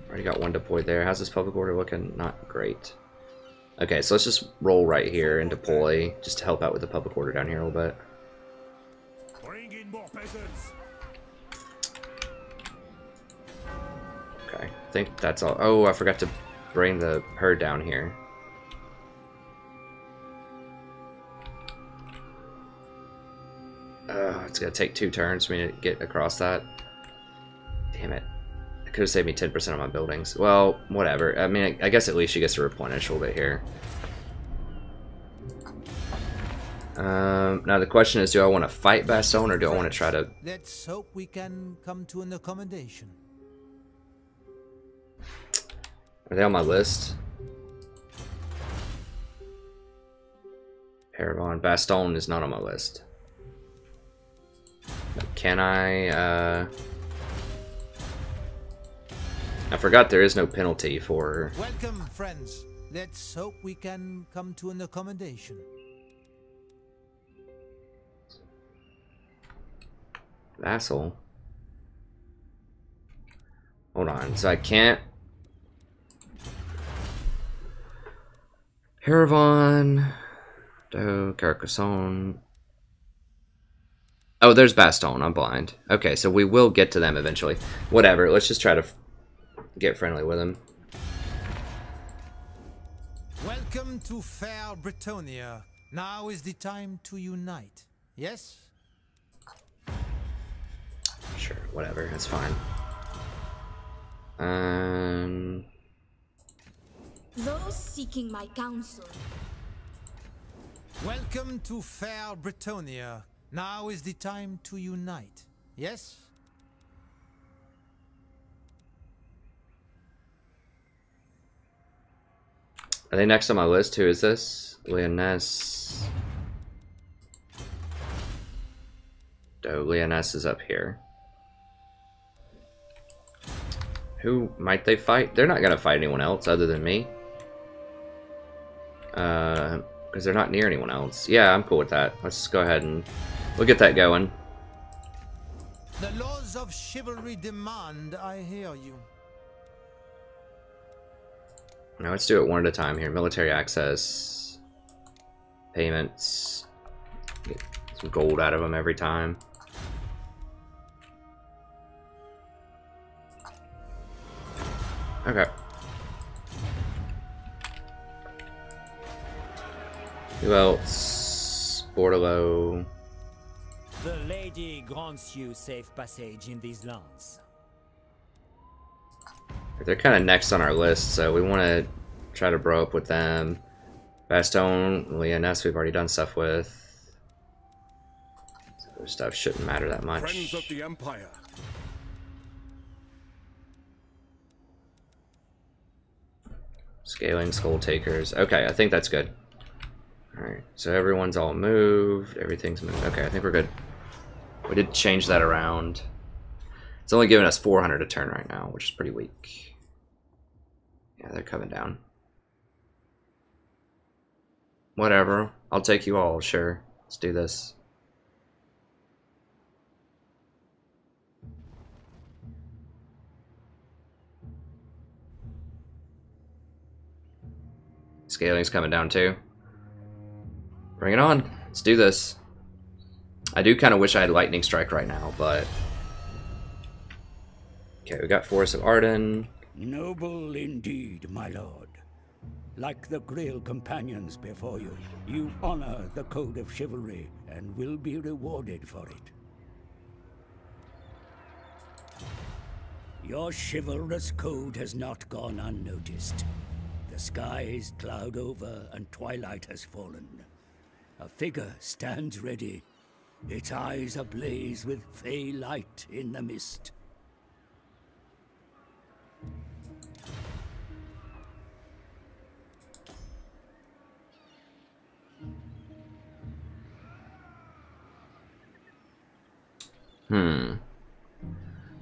Already got 1 deployed there. How's this public order looking? Not great. Okay, so let's just roll right here and deploy, just to help out with the public order down here a little bit. Bring in more peasants. Okay, I think that's all. Oh, I forgot to bring the herd down here. It's gonna take 2 turns for me to get across that. Damn it. It could have saved me 10% of my buildings. Well, whatever. I mean, I guess at least she gets to replenish a little bit here. Now the question is, do I want to fight Baston or do I want to try to... Let's hope we can come to an accommodation. Are they on my list? Paragon. Baston is not on my list. Can I forgot there is no penalty for... Welcome, friends. Let's hope we can come to an accommodation. Vassal. Hold on. So I can't... Haravon... Do Carcassonne... Oh, there's Baston. I'm blind. Okay, so we will get to them eventually. Whatever. Let's just try to get friendly with them. Welcome to fair Bretonnia. Now is the time to unite. Yes? Sure, whatever. That's fine. Those seeking my counsel. Welcome to fair Bretonnia. Now is the time to unite. Yes? Are they next on my list? Who is this? Leoness. Oh, Leoness is up here. Who might they fight? They're not gonna fight anyone else other than me. Because they're not near anyone else. Yeah, I'm cool with that. Let's go ahead and we'll get that going. The laws of chivalry demand, I hear you. Now let's do it one at a time here. Military access. Payments. Get some gold out of them every time. Okay. Who else? Bordello. The lady grants you safe passage in these lands. They're kind of next on our list, so we want to try to bro up with them. Bastogne, Leoness, we've already done stuff with. So their stuff shouldn't matter that much. Friends of the Empire. Scaling Skull Takers. Okay, I think that's good. Alright, so everyone's all moved. Everything's moved. Okay, I think we're good. We did change that around. It's only giving us 400 a turn right now, which is pretty weak. Yeah, they're coming down. Whatever. I'll take you all, sure. Let's do this. Scaling's coming down too. Bring it on. Let's do this. I do kind of wish I had Lightning Strike right now, but... Okay, we got Forest of Arden. Noble indeed, my lord. Like the Grail companions before you, you honor the code of chivalry and will be rewarded for it. Your chivalrous code has not gone unnoticed. The skies cloud over and twilight has fallen. A figure stands ready, its eyes ablaze with fey light in the mist.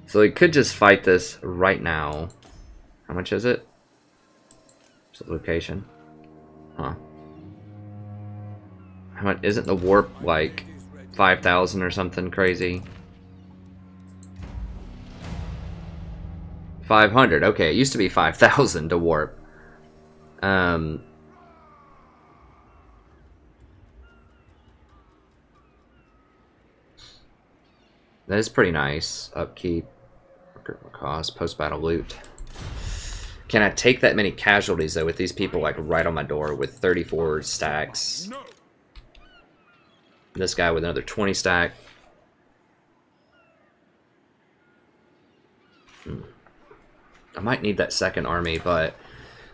So we could just fight this right now. How much is it? What's the location? Huh. How much isn't the warp like 5,000 or something crazy? 500. Okay, it used to be 5,000 to warp. That is pretty nice. Upkeep, recruitment cost, post-battle loot. Can I take that many casualties though with these people like right on my door with 34 stacks? No. This guy with another 20 stack. I might need that second army, but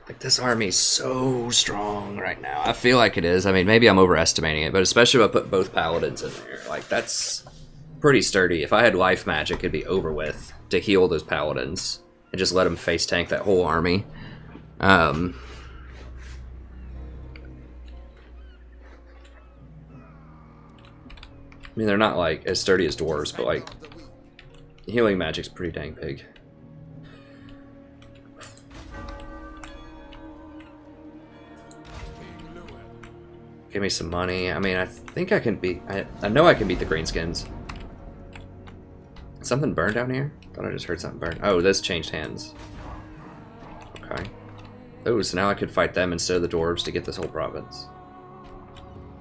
like this army's so strong right now. I feel like it is. I mean, maybe I'm overestimating it, but especially if I put both paladins in there, like that's pretty sturdy. If I had life magic, it'd be over with to heal those paladins and just let them face tank that whole army. I mean, they're not like as sturdy as dwarves, but like healing magic's pretty dang big. Give me some money. I mean, I think I can beat... I know I can beat the greenskins. Something burned down here? Thought I just heard something burn. Oh, this changed hands. Okay. Oh, so now I could fight them instead of the dwarves to get this whole province.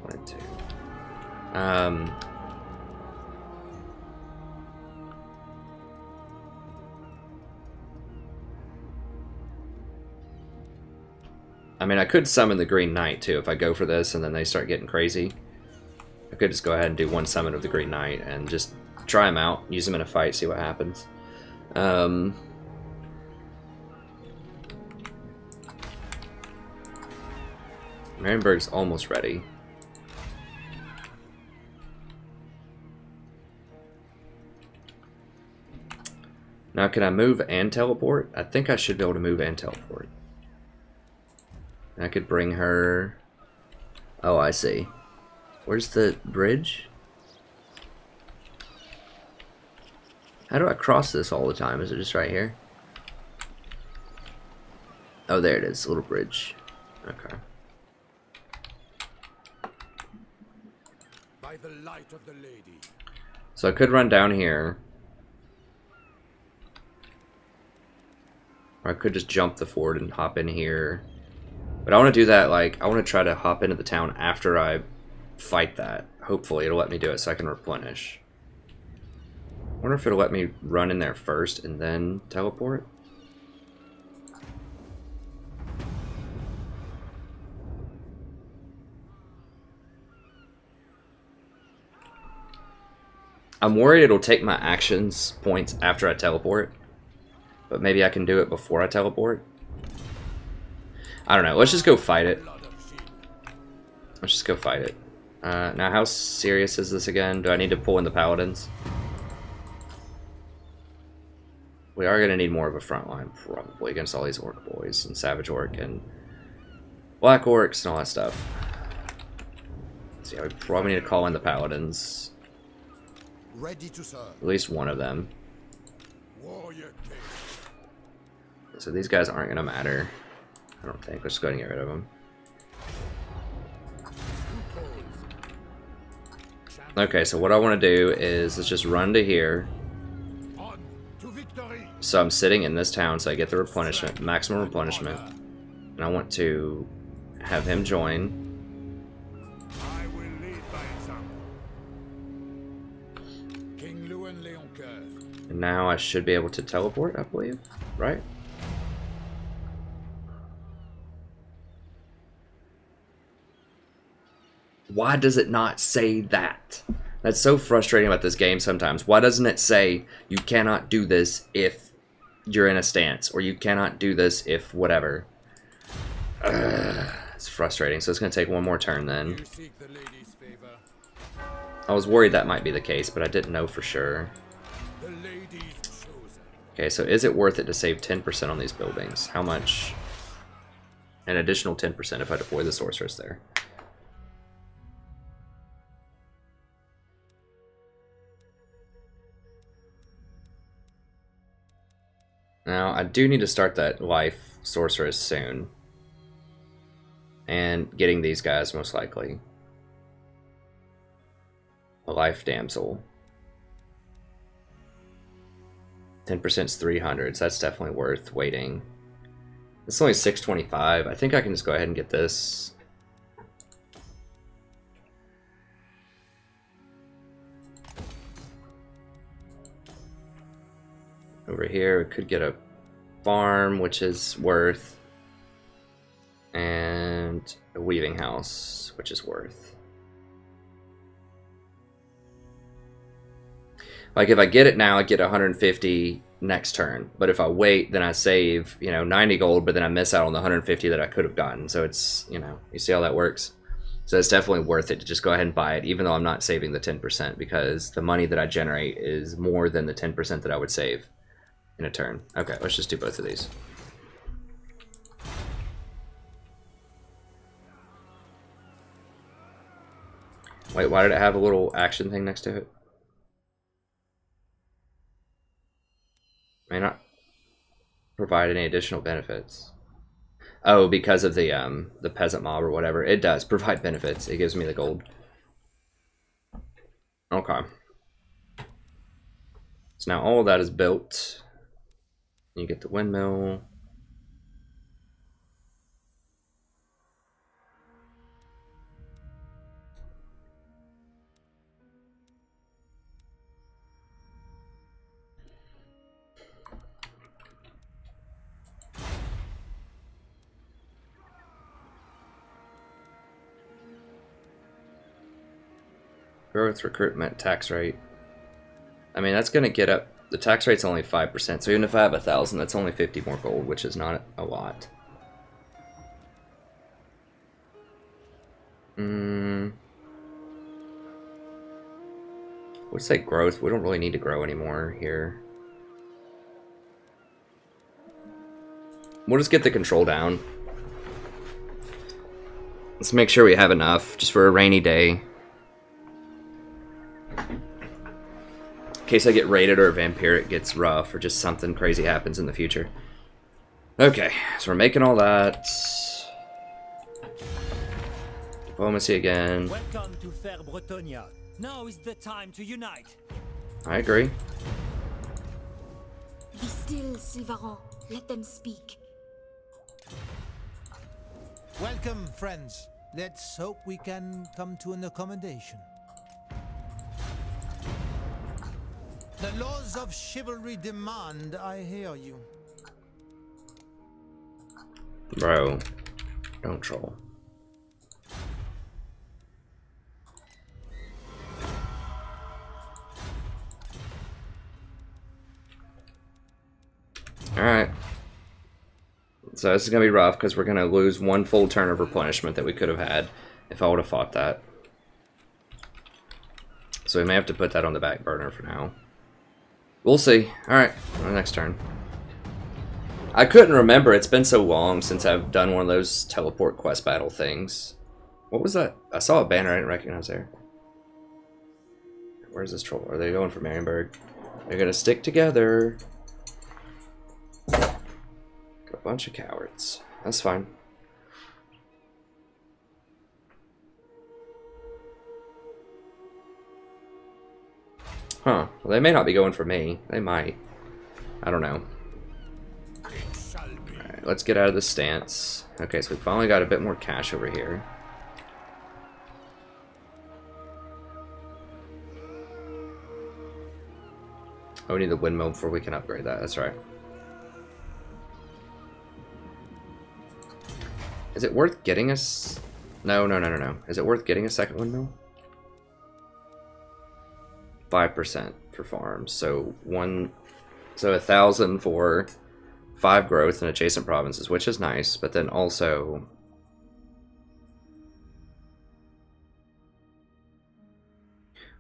1 and 2. I mean, I could summon the Green Knight, too, if I go for this and then they start getting crazy. I could just go ahead and do one summon of the Green Knight and just try him out, use him in a fight, see what happens. Marienburg's almost ready. Now, can I move and teleport? I think I should be able to move and teleport. I could bring her... Oh, I see. Where's the bridge? How do I cross this all the time? Is it just right here? Oh, there it is. Little bridge. Okay. By the light of the lady. So I could run down here. Or I could just jump the ford and hop in here. But I want to do that, like, I want to try to hop into the town after I fight that. Hopefully it'll let me do it so I can replenish. I wonder if it'll let me run in there first and then teleport. I'm worried it'll take my actions points after I teleport. But maybe I can do it before I teleport. I don't know. Let's just go fight it. Let's just go fight it. Now, how serious is this again? Do I need to pull in the paladins? We are going to need more of a front line, probably, against all these orc boys and savage orc and black orcs and all that stuff. So yeah, we probably need to call in the paladins. Ready to serve. At least one of them. Warrior king. So these guys aren't going to matter. I don't think. Let's just go ahead and get rid of them. Okay, so what I want to do is let's just run to here. On to victory. So I'm sitting in this town, so I get the replenishment, maximum replenishment. And I want to have him join. I will lead by example. King Leoncoeur. And now I should be able to teleport, I believe. Right? Why does it not say that? That's so frustrating about this game sometimes. Why doesn't it say you cannot do this if you're in a stance, or you cannot do this if whatever? It's frustrating. So it's going to take one more turn then. You seek the lady's favor. I was worried that might be the case, but I didn't know for sure. The lady's chosen. Okay, so is it worth it to save 10% on these buildings? How much? An additional 10% if I deploy the sorceress there. Now, I do need to start that life sorceress soon. And getting these guys, most likely. A life damsel. 10% is 300, so that's definitely worth waiting. It's only 625. I think I can just go ahead and get this. Over here, we could get a farm, which is worth, and a weaving house, which is worth. Like, if I get it now, I get 150 next turn. But if I wait, then I save, you know, 90 gold, but then I miss out on the 150 that I could have gotten. So it's, you know, you see how that works? So it's definitely worth it to just go ahead and buy it, even though I'm not saving the 10%, because the money that I generate is more than the 10% that I would save in a turn. Okay, let's just do both of these. Wait, why did it have a little action thing next to it? May not provide any additional benefits. Oh, because of the peasant mob or whatever. It does provide benefits. It gives me the gold. Okay. So now all of that is built. You get the windmill. Growth, recruitment, tax rate. I mean, that's going to get up. The tax rate's only 5%, so even if I have 1,000, that's only 50 more gold, which is not a lot. Let's say growth. We don't really need to grow anymore here. We'll just get the control down. Let's make sure we have enough, just for a rainy day. In case I get raided or vampiric gets rough or just something crazy happens in the future. Okay, so we're making all that. Diplomacy again. Welcome to fair Bretonnia. Now is the time to unite. I agree. Be still, Sylvain. Let them speak. Welcome, friends. Let's hope we can come to an accommodation. The laws of chivalry demand I hear you. Bro, don't troll. Alright. So this is going to be rough because we're going to lose one full turn of replenishment that we could have had if I would have fought that. So we may have to put that on the back burner for now. We'll see. Alright, on the next turn. I couldn't remember. It's been so long since I've done one of those teleport quest battle things. What was that? I saw a banner I didn't recognize there. Where's this troll? Are they going for Marienburg? They're going to stick together. A bunch of cowards. That's fine. Huh. Well, they may not be going for me. They might. I don't know. Alright, let's get out of this stance. Okay, so we finally got a bit more cash over here. Oh, we need the windmill before we can upgrade that. That's right. Is it worth getting us? No. Is it worth getting a second windmill? 5% for farms. So 1,000 for 5 growth in adjacent provinces, which is nice, but then also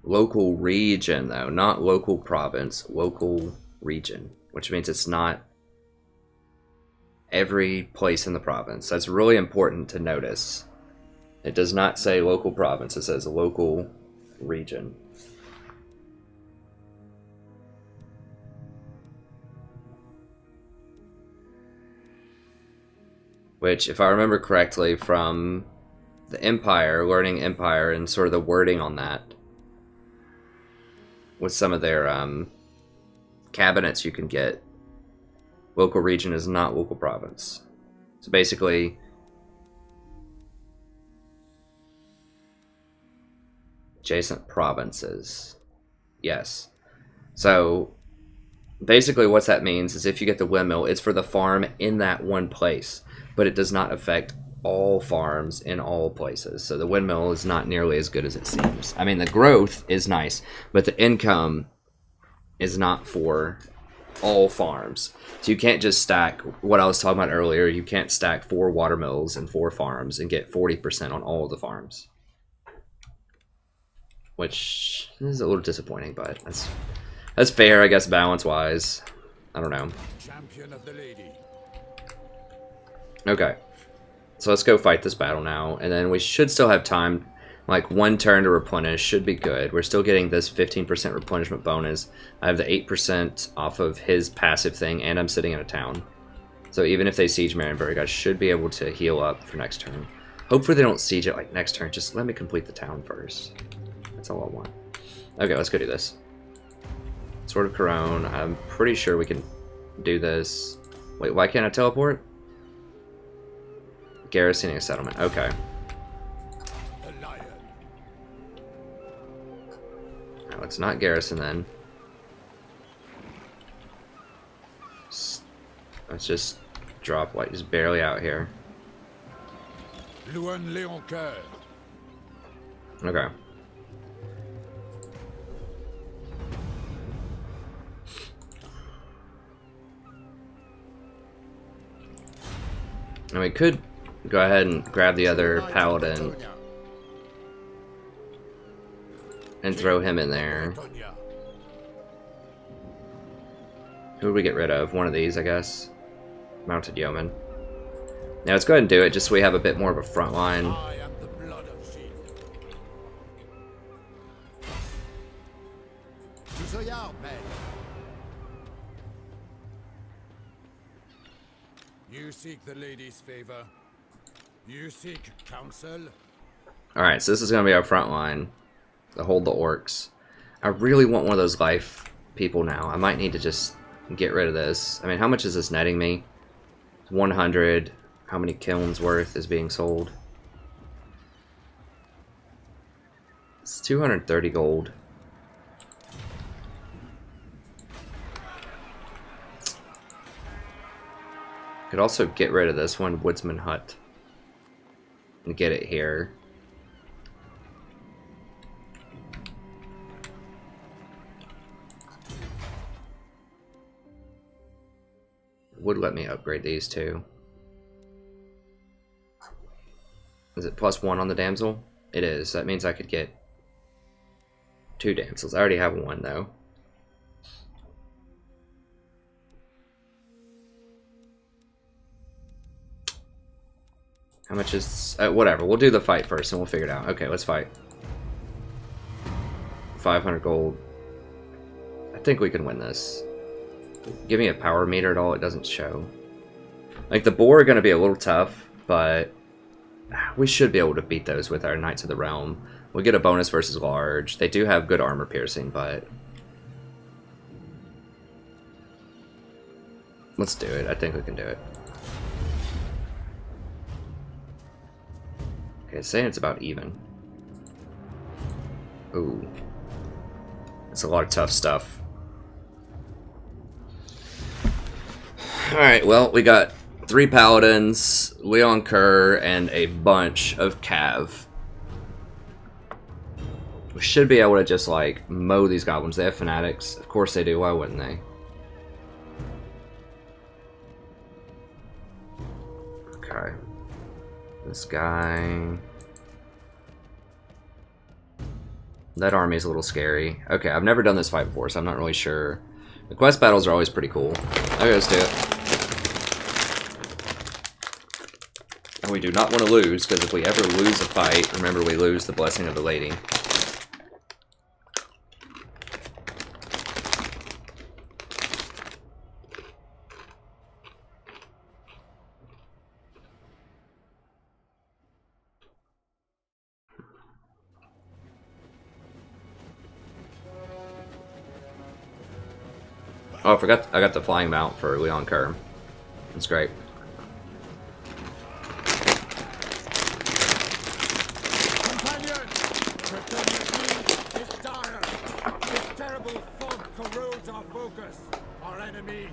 local region though, not local province, local region, which means it's not every place in the province. That's really important to notice. It does not say local province, it says local region. Which, if I remember correctly from the Empire, learning Empire and sort of the wording on that, with some of their cabinets you can get, local region is not local province. So basically, adjacent provinces. Yes. So basically what that means is if you get the windmill, it's for the farm in that one place, but it does not affect all farms in all places. So the windmill is not nearly as good as it seems. I mean, the growth is nice, but the income is not for all farms. So you can't just stack what I was talking about earlier. You can't stack 4 watermills and 4 farms and get 40% on all of the farms, which is a little disappointing, but that's fair, I guess, balance wise. I don't know. Champion of the lady. Okay, so let's go fight this battle now, and then we should still have time. Like 1 turn to replenish should be good. We're still getting this 15% replenishment bonus. I have the 8% off of his passive thing, and I'm sitting in a town. So even if they siege Marienburg, I should be able to heal up for next turn. Hopefully they don't siege it like next turn. Just let me complete the town first. That's all I want. Okay, let's go do this. Sword of Corone. I'm pretty sure we can do this. Wait, why can't I teleport? Garrisoning a settlement. Okay. Let's not garrison then. Let's just drop like just barely out here. Leoncoeur. Okay. And we could go ahead and grab the other paladin and throw him in there. Bretonnia. Who would we get rid of? One of these, I guess. Mounted Yeoman. Now let's go ahead and do it just so we have a bit more of a front line. I am the blood of sheep. You seek the lady's favor. You seek counsel. Alright, so this is going to be our front line to hold the orcs. I really want one of those life people now. I might need to just Get rid of this. I mean, how much is this netting me? 100. How many kilns worth is being sold? It's 230 gold. Could also get rid of this one, Woodsman Hut, and get it here. Would let me upgrade these two. Is it +1 on the damsel? It is. That means I could get 2 damsels. I already have one though. How much is... whatever, we'll do the fight first and we'll figure it out. Okay, let's fight. 500 gold. I think we can win this. Give me a power meter at all, it doesn't show. Like, the boar are going to be a little tough, but we should be able to beat those with our Knights of the Realm. We'll get a bonus versus large. They do have good armor piercing, but... let's do it. I think we can do it. Okay, it's saying it's about even. Ooh. That's a lot of tough stuff. Alright, well, we got 3 paladins, Leoncoeur, and a bunch of cav. We should be able to just, like, mow these goblins. They have fanatics. Of course they do. Why wouldn't they? Okay. This guy... that army's a little scary. Okay, I've never done this fight before, so I'm not really sure. The quest battles are always pretty cool. Okay, let's do it. And we do not want to lose, because if we ever lose a fight, remember we lose the blessing of the lady. Oh, I forgot, I got the flying mount for Leoncoeur. That's great. Companions! Bretonnia's need is dire. This terrible fog corrodes our focus. Our enemy,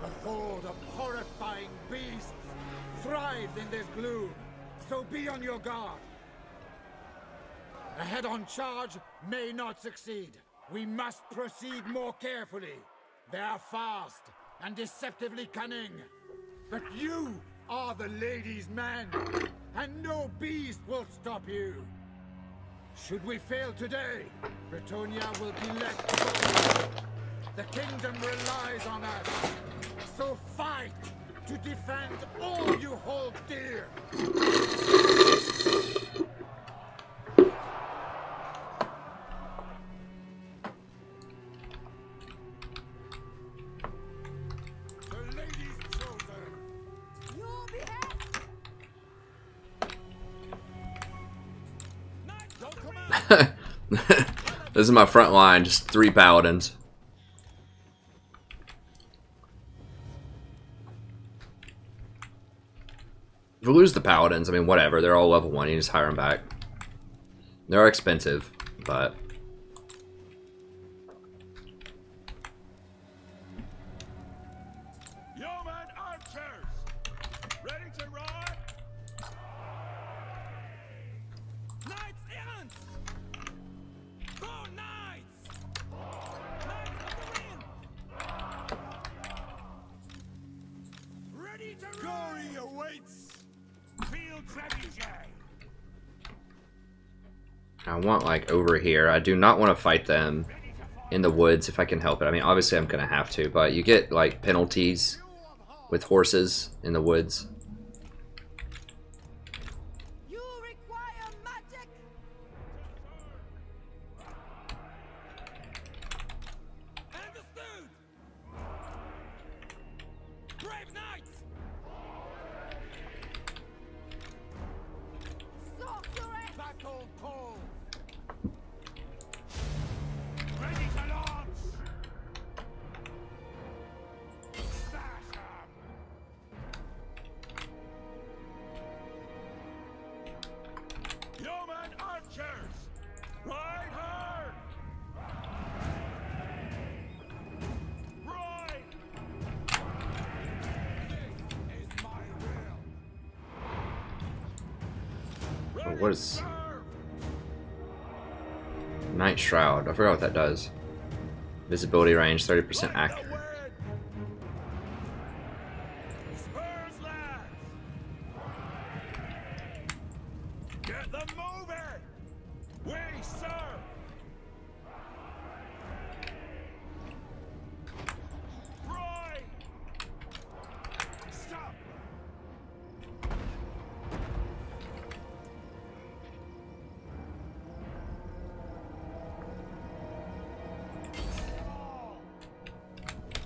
a horde of horrifying beasts, thrives in this gloom. So be on your guard. A head-on charge may not succeed. We must proceed more carefully. They are fast and deceptively cunning. But you are the lady's man, and no beast will stop you. Should we fail today, Bretonnia will be left alone. The kingdom relies on us. So fight to defend all you hold dear. This is my front line, just 3 paladins. If we lose the paladins, I mean, whatever. They're all level 1. You just hire them back. They're expensive, but... Yeoman archers! Ready to ride? Knights errant! Go knights! Knights of the wind! Ready to ride! Glory awaits! Field strategy! I want, like, over here. I do not want to fight them in the woods if I can help it. I mean, obviously I'm going to have to, but you get, like, penalties with horses in the woods. You require magic? Understood! Brave knights! Sorceress! Battle calls! Ready to launch! what is... Night Shroud. I forgot what that does. Visibility range, 30% accurate. Get them moving! We serve! Right! Stop!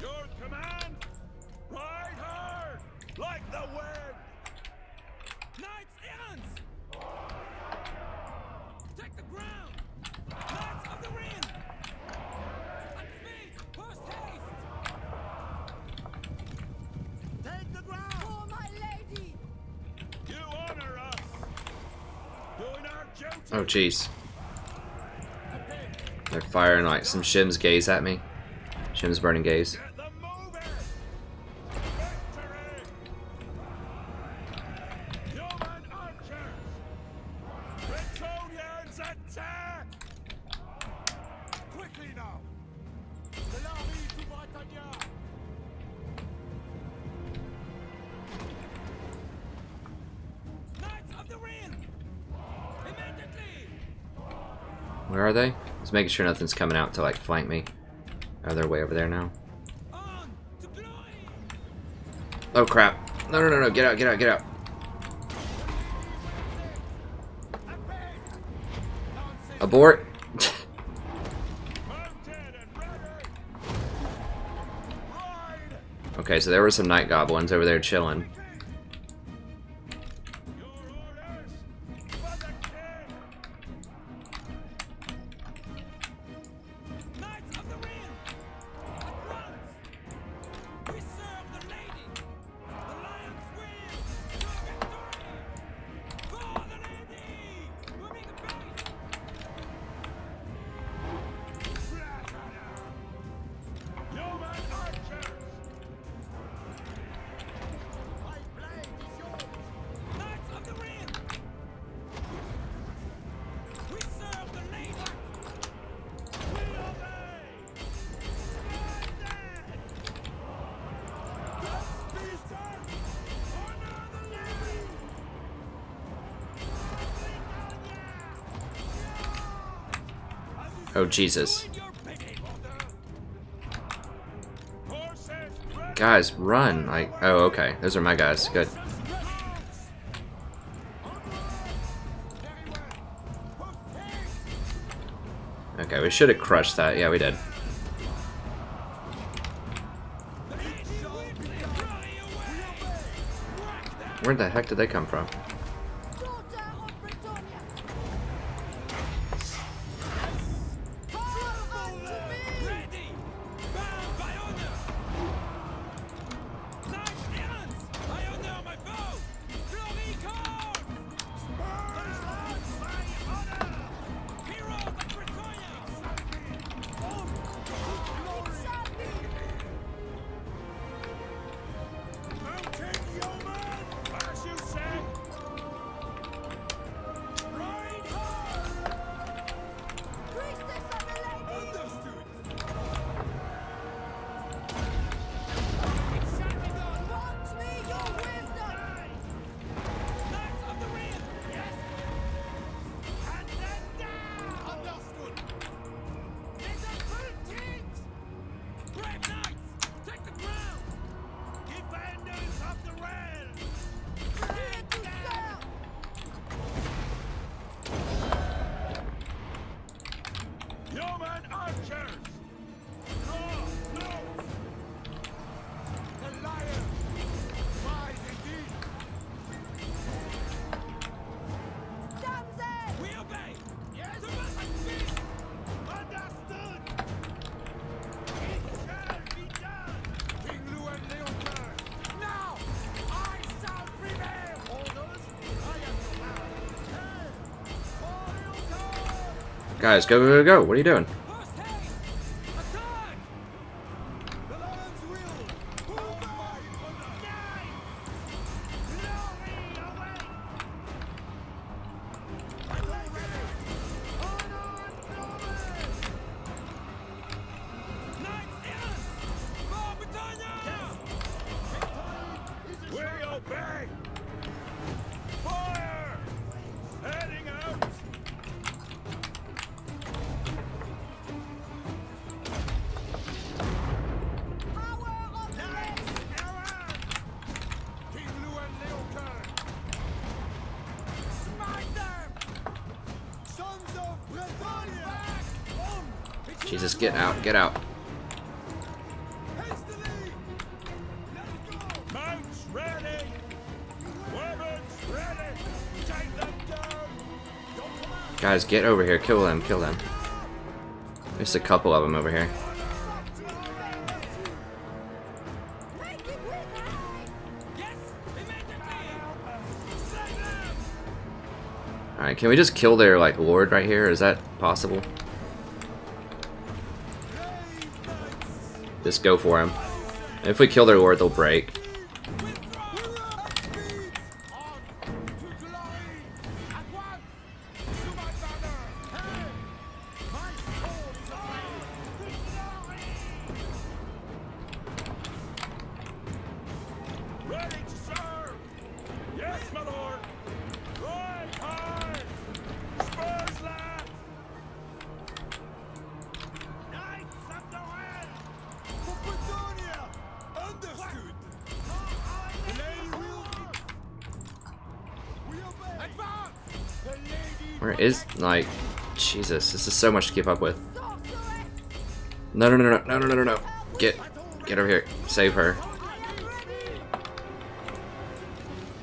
Your command! Ride hard! Like the wind! Knights errant! Take the ground! Knights of the Ring! At speed! Post haste! Take the ground! For my lady! You honor us! Doing our duty! Oh, jeez. They're firing like some shims gaze at me. Shims burning gaze. Get them moving! Victory! Human archers! Bretonians attack! Quickly now! De l'armée to Bretonnia! Knights of the Ring! Immediately! Where are they? Just making sure nothing's coming out to like flank me. Oh, they're way over there now. On to glory! Oh crap. No, no, no, no. Get out, get out, get out. Abort. Mounted and ready! Ride! Okay, so there were some night goblins over there chilling. Your orders for the king! Knights of the Ring! At once! We serve the lady! The lion's win! To victory! For the lady! Moving the base! Human archers! My blade is yours! Knights of the Ring! We serve the lady! We obey! Standard! Let's be served! Honor the lady! Oh Jesus. Your pity, order! Horses ready! Guys, run. Like, oh, okay. Those are my guys. Good. Okay, we should have crushed that. Yeah, we did. Where the heck did they come from? Daughter of Bretonnia! Power unto me! Ready! Bound by honor! Knights errant! I honor my foe! Glory calls! Spurs by honor! Heroes of Bretonnia! It shall be! Mountain yeoman! As you say! Ride hard! Priestess of the lady! Understood! Grant me your wisdom! Knights of the Ring! Yes! And then down! Understood! In the 13th! Brave knights! Take the ground! Defenders of the realm! Here to serve! Human archers! Draw close! The lion! Rise indeed! Damsel! We obey! Yes! To battle speed! Understood! It shall be done! King Louis and Leoncoeur! Now! I shall prevail! Orders? I am your man! Hey! For Leoncoeur! Guys, go, go, go, go. What are you doing? Post haste! Attack! The lion's will! Move by! Knights! Glory away! Jesus, get out, get out. Mounts ready! Weapons ready! Take them down! Guys, get over here. Kill them, kill them. There's a couple of them over here. Alright, can we just kill their, like, lord right here? Is that possible? Just go for him. And if we kill their lord, they'll break. Ready to serve! Yes, my lord! Right hard! Spurs, lads! Knights of the Well! For Bretonnia! Understood! The lady will... We obey! Advance! The lady... Where is, like, Jesus, this is so much to keep up with. No, no, no, no, no, no, no, no, no. Get over here. Save her.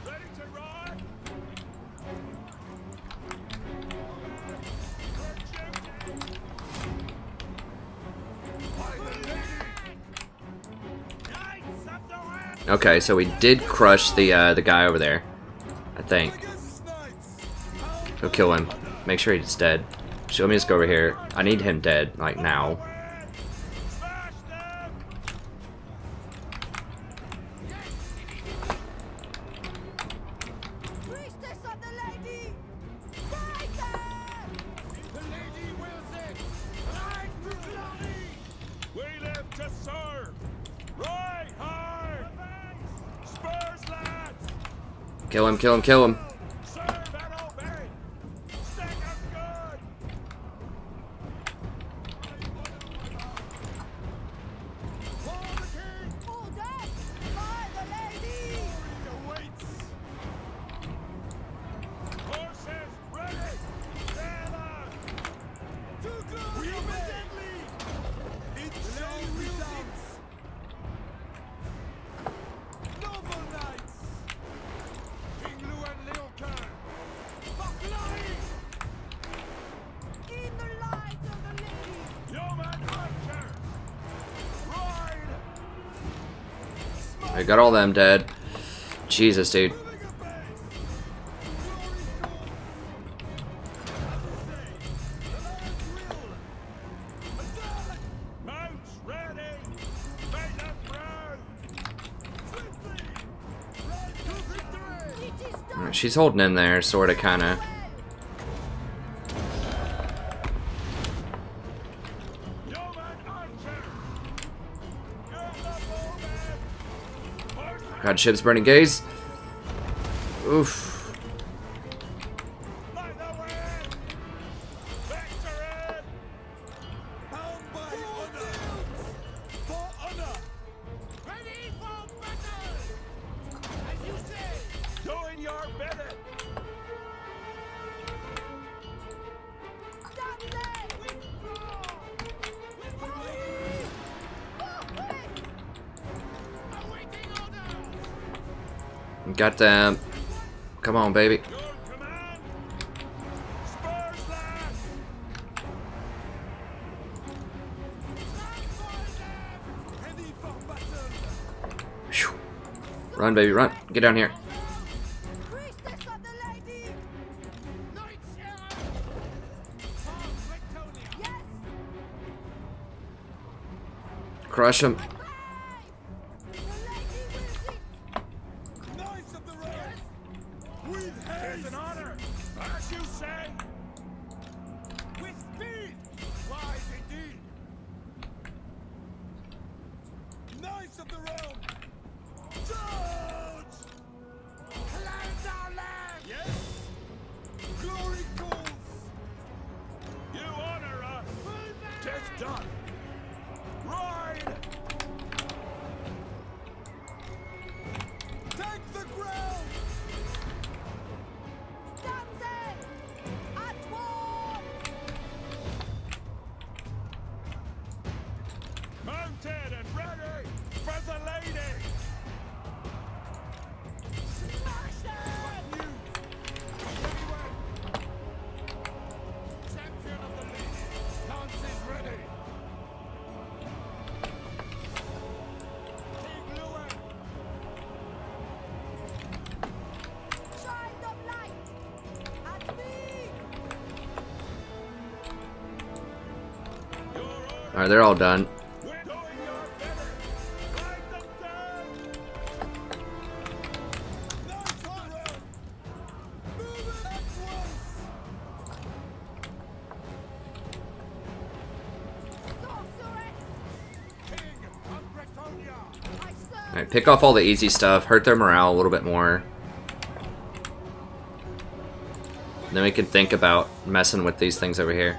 Ready to ride! By the lady! Knights of the Well! Okay, so we did crush the guy over there. I think. Go kill him. Make sure he's dead. So let me just go over here. I need him dead, like, now. Smash them! Priestess of the lady! Fight them! The lady wills it! Ride to glory! We live to serve! Right hard! Spurs, lads! Kill him, kill him, kill him. Serve and obey! Stick 'em good! For the king! Order by the lady! Awaits! Horses ready! Gather! To glory! We obey! It shall resound! Noble knights! King Lou and Leoncoeur! For glory! In the light of the lady! Yeoman archer! Ride! I got all them dead. Jesus, dude. Moving a base! Mounts ready! Make them proud! Swiftly! Ride to victory! It is done! Alright, she's holding in there, sorta, kinda. Yeoman archer! Get the bowman! Horsemen! God, ship's burning gaze. Oof. Light the way! Victory! Bound by honor! For honor! Ready for battle! As you say! Doing your bidding! Dante! Withdraw! Awaiting orders! Got them. Come on, baby. Your command! Spurs, lads! Stand for them! Ready for battle! Phew. Run, baby, run. Get down here. Priestess of the lady! Knights errant! For Bretonnia! Yes! Crush him. The lady wills it! Knights of the Rose! With haste! It's an honor! As you say! With speed! Wise indeed! Knights of the realm! Charge! Cleanse our land! Yes! Glory calls! You honor us! 'Tis done! Ride! Take the ground! Dante! At war! Alright, they're all done. Alright, pick off all the easy stuff, hurt their morale a little bit more. Then we can think about messing with these things over here.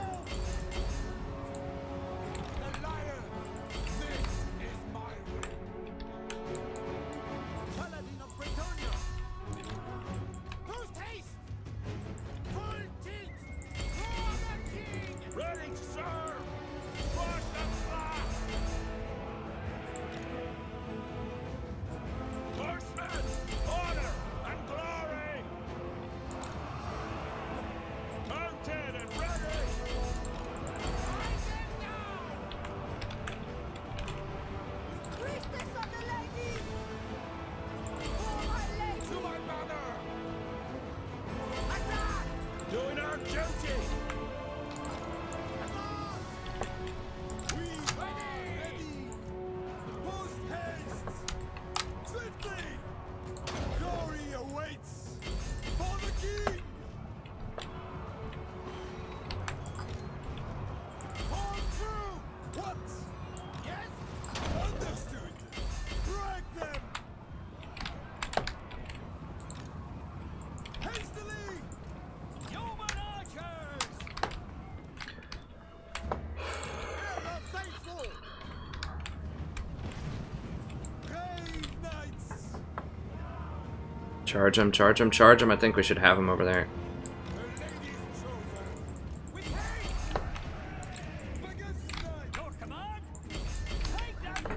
Charge him, charge him, charge him. I think we should have him over there.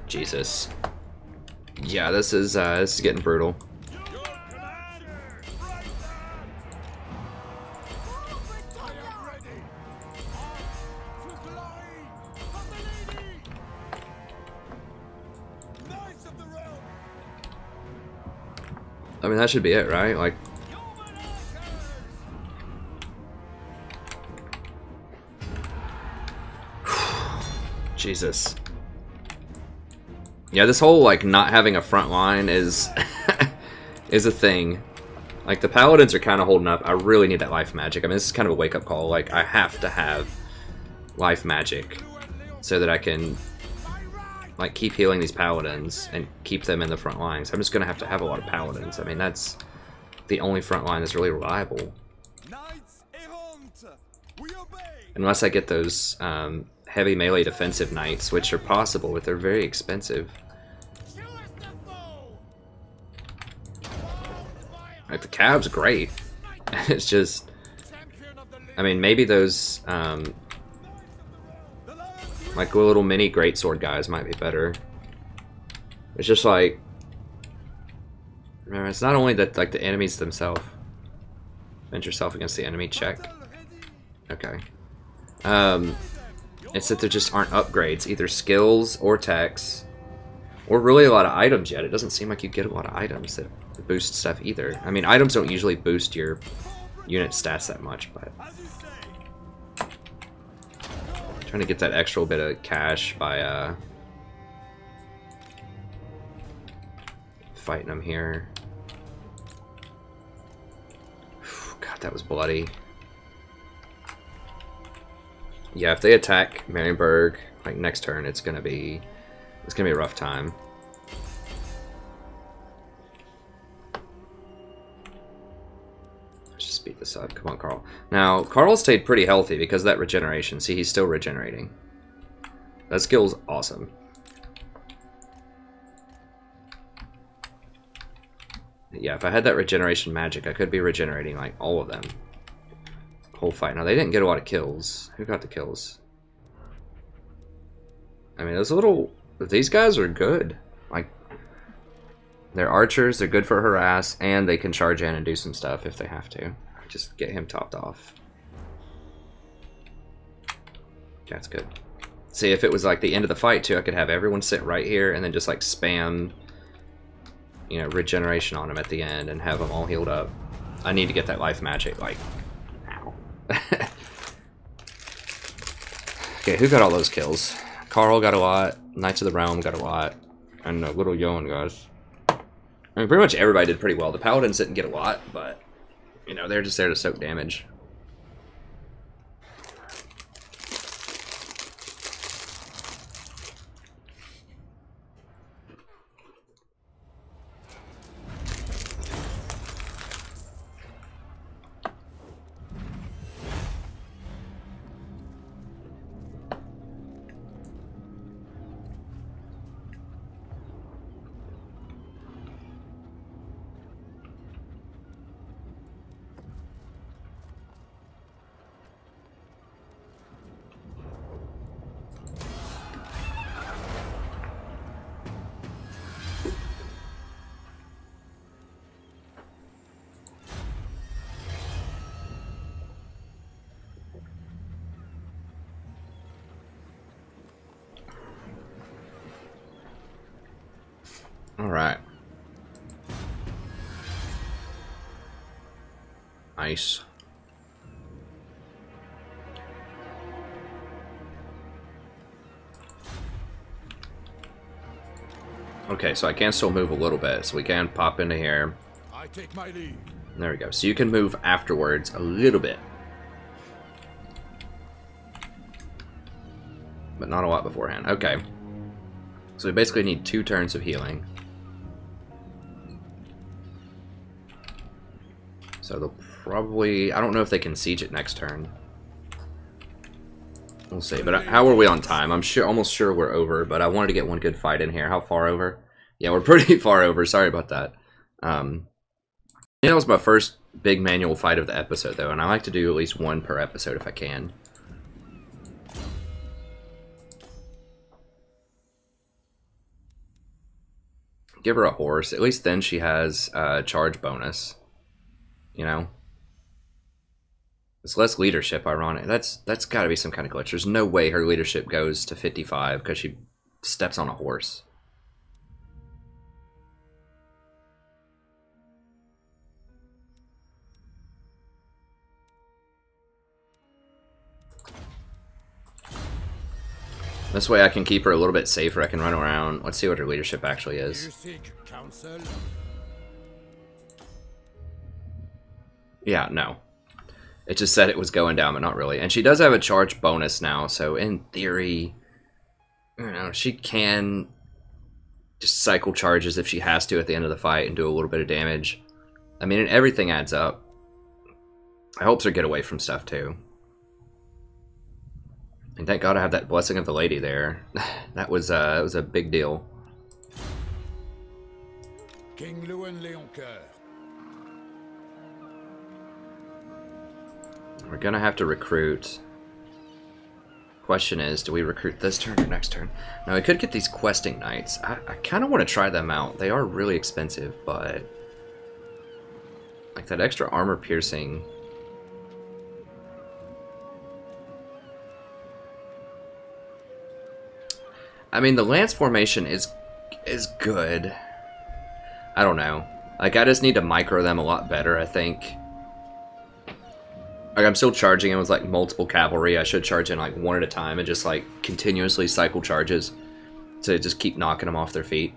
Jesus. Yeah, this is getting brutal. I mean, that should be it, right? Like, Jesus. Yeah, this whole, like, not having a front line is is a thing. Like, the paladins are kind of holding up. I really need that life magic. I mean, this is kind of a wake-up call. Like, I have to have life magic so that I can, like, keep healing these paladins and keep them in the front lines. I'm just gonna have to have a lot of paladins. I mean, that's the only front line that's really reliable. Unless I get those heavy melee defensive knights, which are possible, but they're very expensive. Like, the cab's great. It's just, I mean, maybe those like little mini greatsword guys might be better. It's just like, remember, it's not only that, like, the enemies themselves. Defend yourself against the enemy, check. Okay. It's that there just aren't upgrades, either skills or techs, or really a lot of items yet. It doesn't seem like you get a lot of items that boost stuff either. I mean, items don't usually boost your unit stats that much, but trying to get that extra bit of cash by fighting them here. God, that was bloody. Yeah, if they attack Marienburg, like, next turn, it's gonna be a rough time. Let's just speed this up. Come on, Carl. Now, Carl stayed pretty healthy because of that regeneration. See, he's still regenerating. That skill's awesome. Yeah, if I had that regeneration magic, I could be regenerating, like, all of them. Whole fight. Now, they didn't get a lot of kills. Who got the kills? I mean, these guys are good. Like, they're archers, they're good for harass, and they can charge in and do some stuff if they have to. Just get him topped off. That's good. See, if it was like the end of the fight too, I could have everyone sit right here and then just like spam, you know, regeneration on them at the end and have them all healed up. I need to get that life magic, like, now. Okay, who got all those kills? Carl got a lot. Knights of the Realm got a lot. And a little Yoan guys. I mean, pretty much everybody did pretty well. The Paladins didn't get a lot, but, you know, they're just there to soak damage. Alright. Nice. Okay, so I can still move a little bit, so we can pop into here. I take my lead. There we go. So you can move afterwards a little bit. But not a lot beforehand. Okay. So we basically need 2 turns of healing. So they'll probably... I don't know if they can siege it next turn. We'll see. But how are we on time? I'm sure, almost sure we're over, but I wanted to get one good fight in here. How far over? Yeah, we're pretty far over. Sorry about that. That was my first big manual fight of the episode, though, and I like to do at least 1 per episode if I can. Give her a horse. At least then she has a charge bonus. You know? It's less leadership, ironic. That's got to be some kind of glitch. There's no way her leadership goes to 55 because she steps on a horse. This way I can keep her a little bit safer. I can run around. Let's see what her leadership actually is. You seek counsel? Yeah, no. It just said it was going down, but not really. And she does have a charge bonus now, so in theory, you know, she can just cycle charges if she has to at the end of the fight and do a little bit of damage. I mean, everything adds up. It helps her get away from stuff, too. And thank God I have that Blessing of the Lady there. That was a big deal. King Lewin Leoncoeur. We're gonna have to recruit. Question is, do we recruit this turn or next turn? Now, we could get these questing knights. I kind of want to try them out. They are really expensive, but like that extra armor piercing. I mean, the lance formation is good. I don't know. Like, I just need to micro them a lot better, I think. Like, I'm still charging in with, like, multiple cavalry. I should charge in, like, 1 at a time and just, like, continuously cycle charges to just keep knocking them off their feet.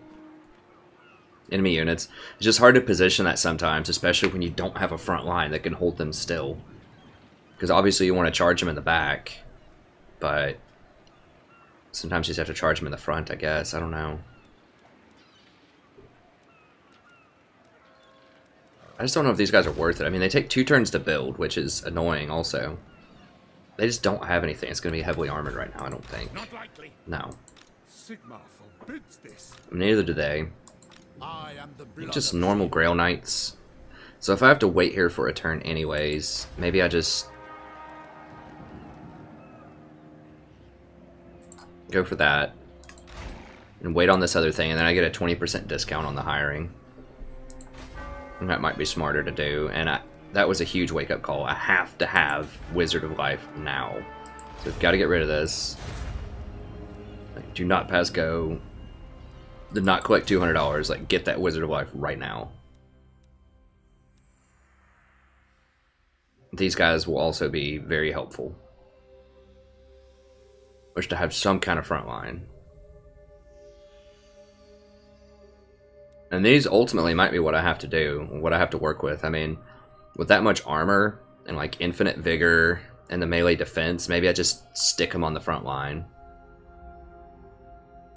Enemy units. It's just hard to position that sometimes, especially when you don't have a front line that can hold them still. Because obviously you want to charge them in the back, but sometimes you just have to charge them in the front, I guess. I don't know. I just don't know if these guys are worth it. I mean, they take 2 turns to build, which is annoying also. They just don't have anything. It's going to be heavily armored right now, I don't think. Not likely. No. Sigmar forbids this. Neither do they. I am the blood Just of normal Grail Knights. So if I have to wait here for a turn anyways, maybe I just go for that and wait on this other thing, and then I get a 20% discount on the hiring. And that might be smarter to do, and that was a huge wake-up call. I have to have Wizard of Life now. So we've got to get rid of this. Like, do not pass go. Did not collect $200. Like, get that Wizard of Life right now. These guys will also be very helpful. was to have some kind of front line. And these ultimately might be what I have to do, what I have to work with. I mean, with that much armor and like infinite vigor and the melee defense, maybe I just stick them on the front line.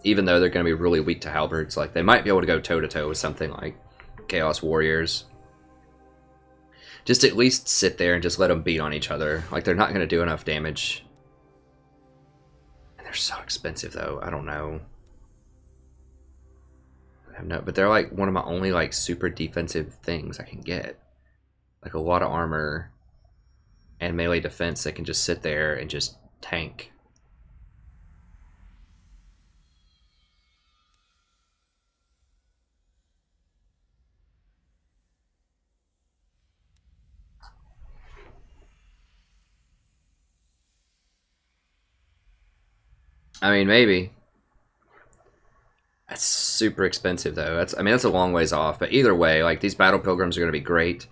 Even though they're going to be really weak to halberds, like they might be able to go toe-to-toe with something like Chaos Warriors. Just at least sit there and just let them beat on each other. Like they're not going to do enough damage. And they're so expensive though, I don't know. No, but they're like one of my only like super defensive things I can get. Like a lot of armor and melee defense that can just sit there and just tank. I mean, maybe. That's super expensive, though. I mean, that's a long ways off. But either way, like, these battle pilgrims are going to be great.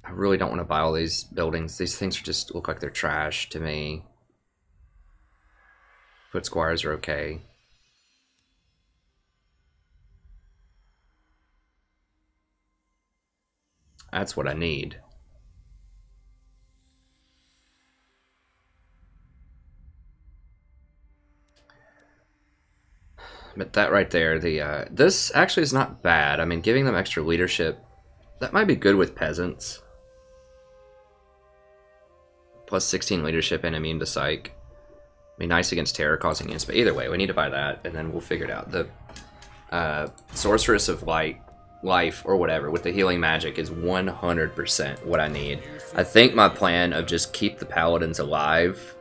I really don't want to buy all these buildings. These things just look like they're trash to me. Foot squires are okay. That's what I need. But that right there, this actually is not bad. I mean, giving them extra leadership, that might be good with peasants. Plus 16 leadership and immune to psych. Be nice against terror causing units, but either way, we need to buy that, and then we'll figure it out. The Sorceress of Life, or whatever, with the healing magic is 100% what I need. I think my plan of just keep the paladins alive,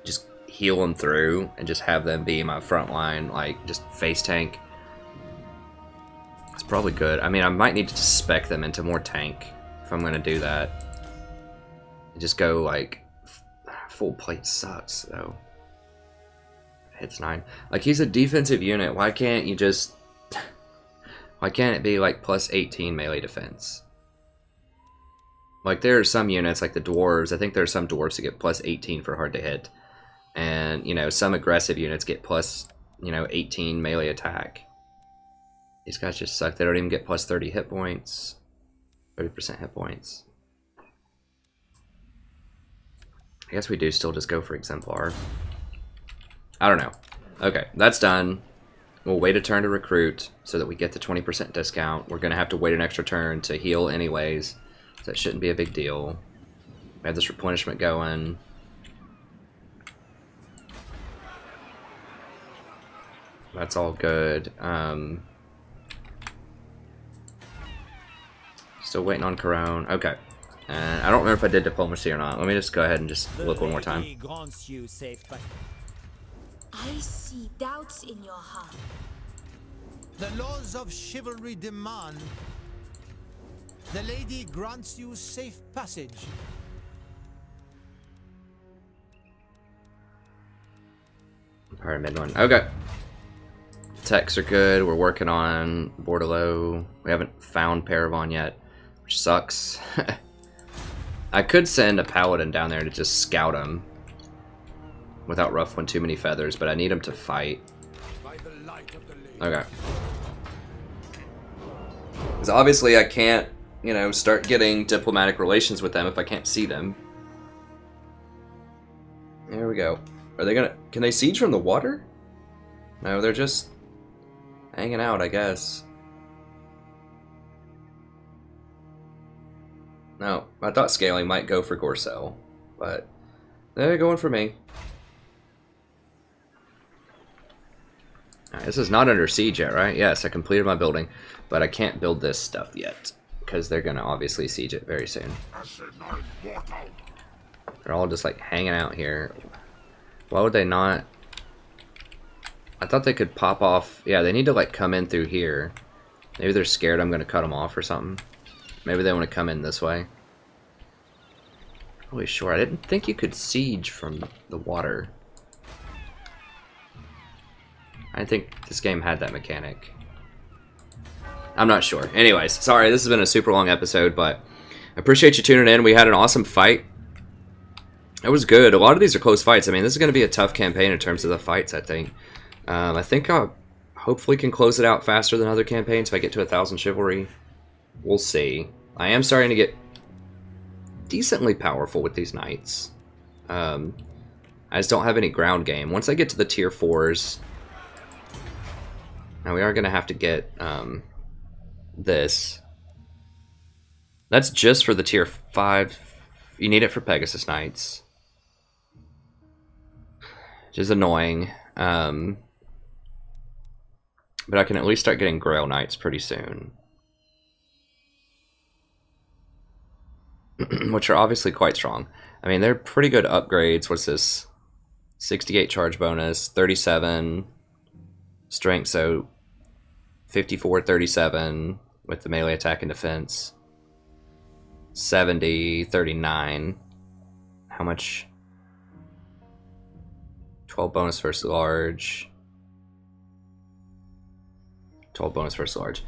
just heal them through, and just have them be my front line, like, just face tank. It's probably good. I mean, I might need to spec them into more tank if I'm going to do that. Just go, like, full plate sucks, though. Hits 9. Like, he's a defensive unit. Why can't you just... Why can't it be, like, plus 18 melee defense? Like, there are some units, like the dwarves. I think there are some dwarves that get plus 18 for hard to hit. And, you know, some aggressive units get plus, you know, 18 melee attack. These guys just suck. They don't even get plus 30 hit points. 30% hit points. I guess we do still just go for Exemplar. I don't know. Okay, that's done. We'll wait a turn to recruit so that we get the 20% discount. We're going to have to wait an extra turn to heal anyways. So that shouldn't be a big deal. We have this replenishment going. That's all good. Still waiting on Corone. Okay. And I don't remember if I did diplomacy or not. Let me just go ahead and just look one more time. I see doubts in your heart. The laws of chivalry demand the lady grants you safe passage. Empire mid one. Okay. Techs are good. We're working on Bordelot. We haven't found Paravon yet, which sucks. I could send a paladin down there to just scout him without ruffling too many feathers, but I need him to fight. Okay. Because obviously I can't, you know, start getting diplomatic relations with them if I can't see them. There we go. Are they gonna... Can they siege from the water? No, they're just hanging out, I guess. No, I thought scaling might go for Gorcel, but they're going for me. Alright, this is not under siege yet, right? Yes, I completed my building, but I can't build this stuff yet, because they're going to obviously siege it very soon. They're all just like hanging out here. Why would they not? I thought they could pop off. Yeah, they need to like come in through here. Maybe they're scared I'm going to cut them off or something. Maybe they want to come in this way. Really sure. I didn't think you could siege from the water. I didn't think this game had that mechanic. I'm not sure. Anyways, sorry, this has been a super long episode, but I appreciate you tuning in. We had an awesome fight. It was good. A lot of these are close fights. I mean, this is going to be a tough campaign in terms of the fights, I think. I think I hopefully can close it out faster than other campaigns if I get to 1,000 chivalry. We'll see. I am starting to get decently powerful with these knights. I just don't have any ground game. Once I get to the tier 4s... Now we are going to have to get this. That's just for the tier 5. You need it for Pegasus Knights. Which is annoying. But I can at least start getting Grail Knights pretty soon. Which are obviously quite strong. I mean, they're pretty good upgrades. What's this? 68 charge bonus, 37 strength, so 54, 37 with the melee attack and defense. 70, 39. How much? 12 bonus versus large. 12 bonus versus large.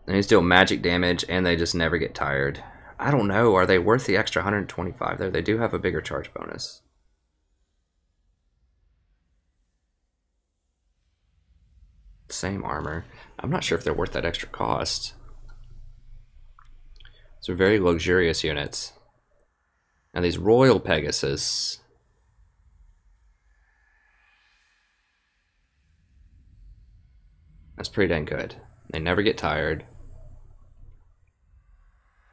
And these deal magic damage, and they just never get tired. I don't know. Are they worth the extra 125 there? They do have a bigger charge bonus. Same armor. I'm not sure if they're worth that extra cost. These are very luxurious units. Now these Royal Pegasus. That's pretty dang good. They never get tired.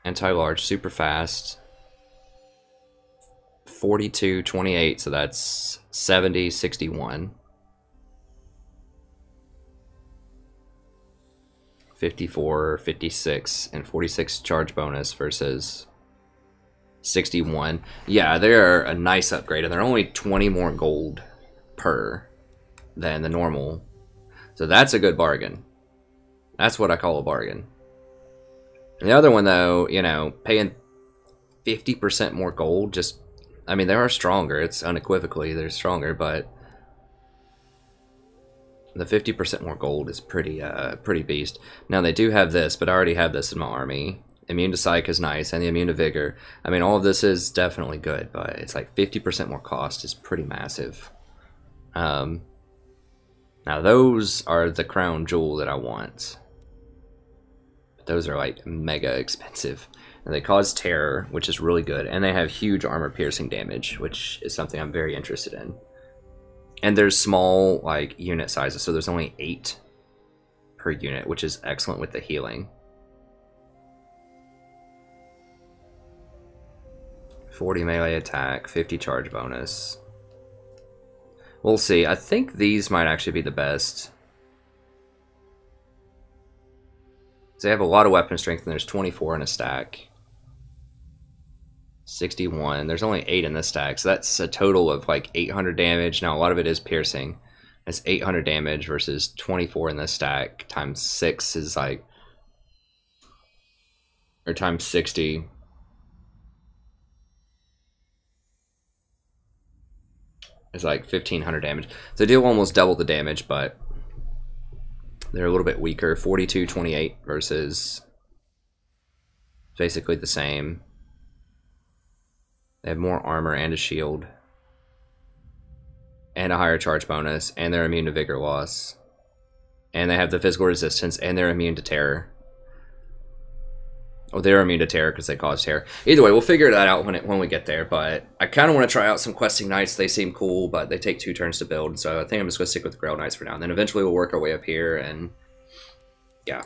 Anti-large, super fast. 42, 28, so that's 70, 61. 54, 56, and 46 charge bonus versus 61. Yeah, they're a nice upgrade, and they're only 20 more gold per than the normal. So that's a good bargain. That's what I call a bargain. And the other one, though, you know, paying 50% more gold, just, I mean, they are stronger. It's unequivocally they're stronger, but the 50% more gold is pretty beast. Now, they do have this, but I already have this in my army. Immune to Psych is nice, and the Immune to Vigor. I mean, all of this is definitely good, but it's like 50% more cost is pretty massive. Now, those are the crown jewel that I want. But those are like mega expensive. And they cause terror, which is really good. And they have huge armor piercing damage, which is something I'm very interested in. And there's small like unit sizes, so there's only 8 per unit, which is excellent with the healing. 40 melee attack, 50 charge bonus. We'll see. I think these might actually be the best. So they have a lot of weapon strength, and there's 24 in a stack. 61. There's only 8 in this stack, so that's a total of like 800 damage. Now, a lot of it is piercing. It's 800 damage versus 24 in this stack. Times 6 is like... Or times 60... It's like 1,500 damage. So they deal almost double the damage, but they're a little bit weaker. 42, 28 versus basically the same. They have more armor and a shield. And a higher charge bonus. And they're immune to vigor loss. And they have the physical resistance. And they're immune to terror. Oh, they're immune to terror because they cause terror. Either way, we'll figure that out when we get there. But I kind of want to try out some questing knights. They seem cool, but they take 2 turns to build. So I think I'm just going to stick with the Grail Knights for now. And then eventually we'll work our way up here. And yeah.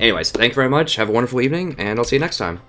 Anyways, thank you very much. Have a wonderful evening. And I'll see you next time.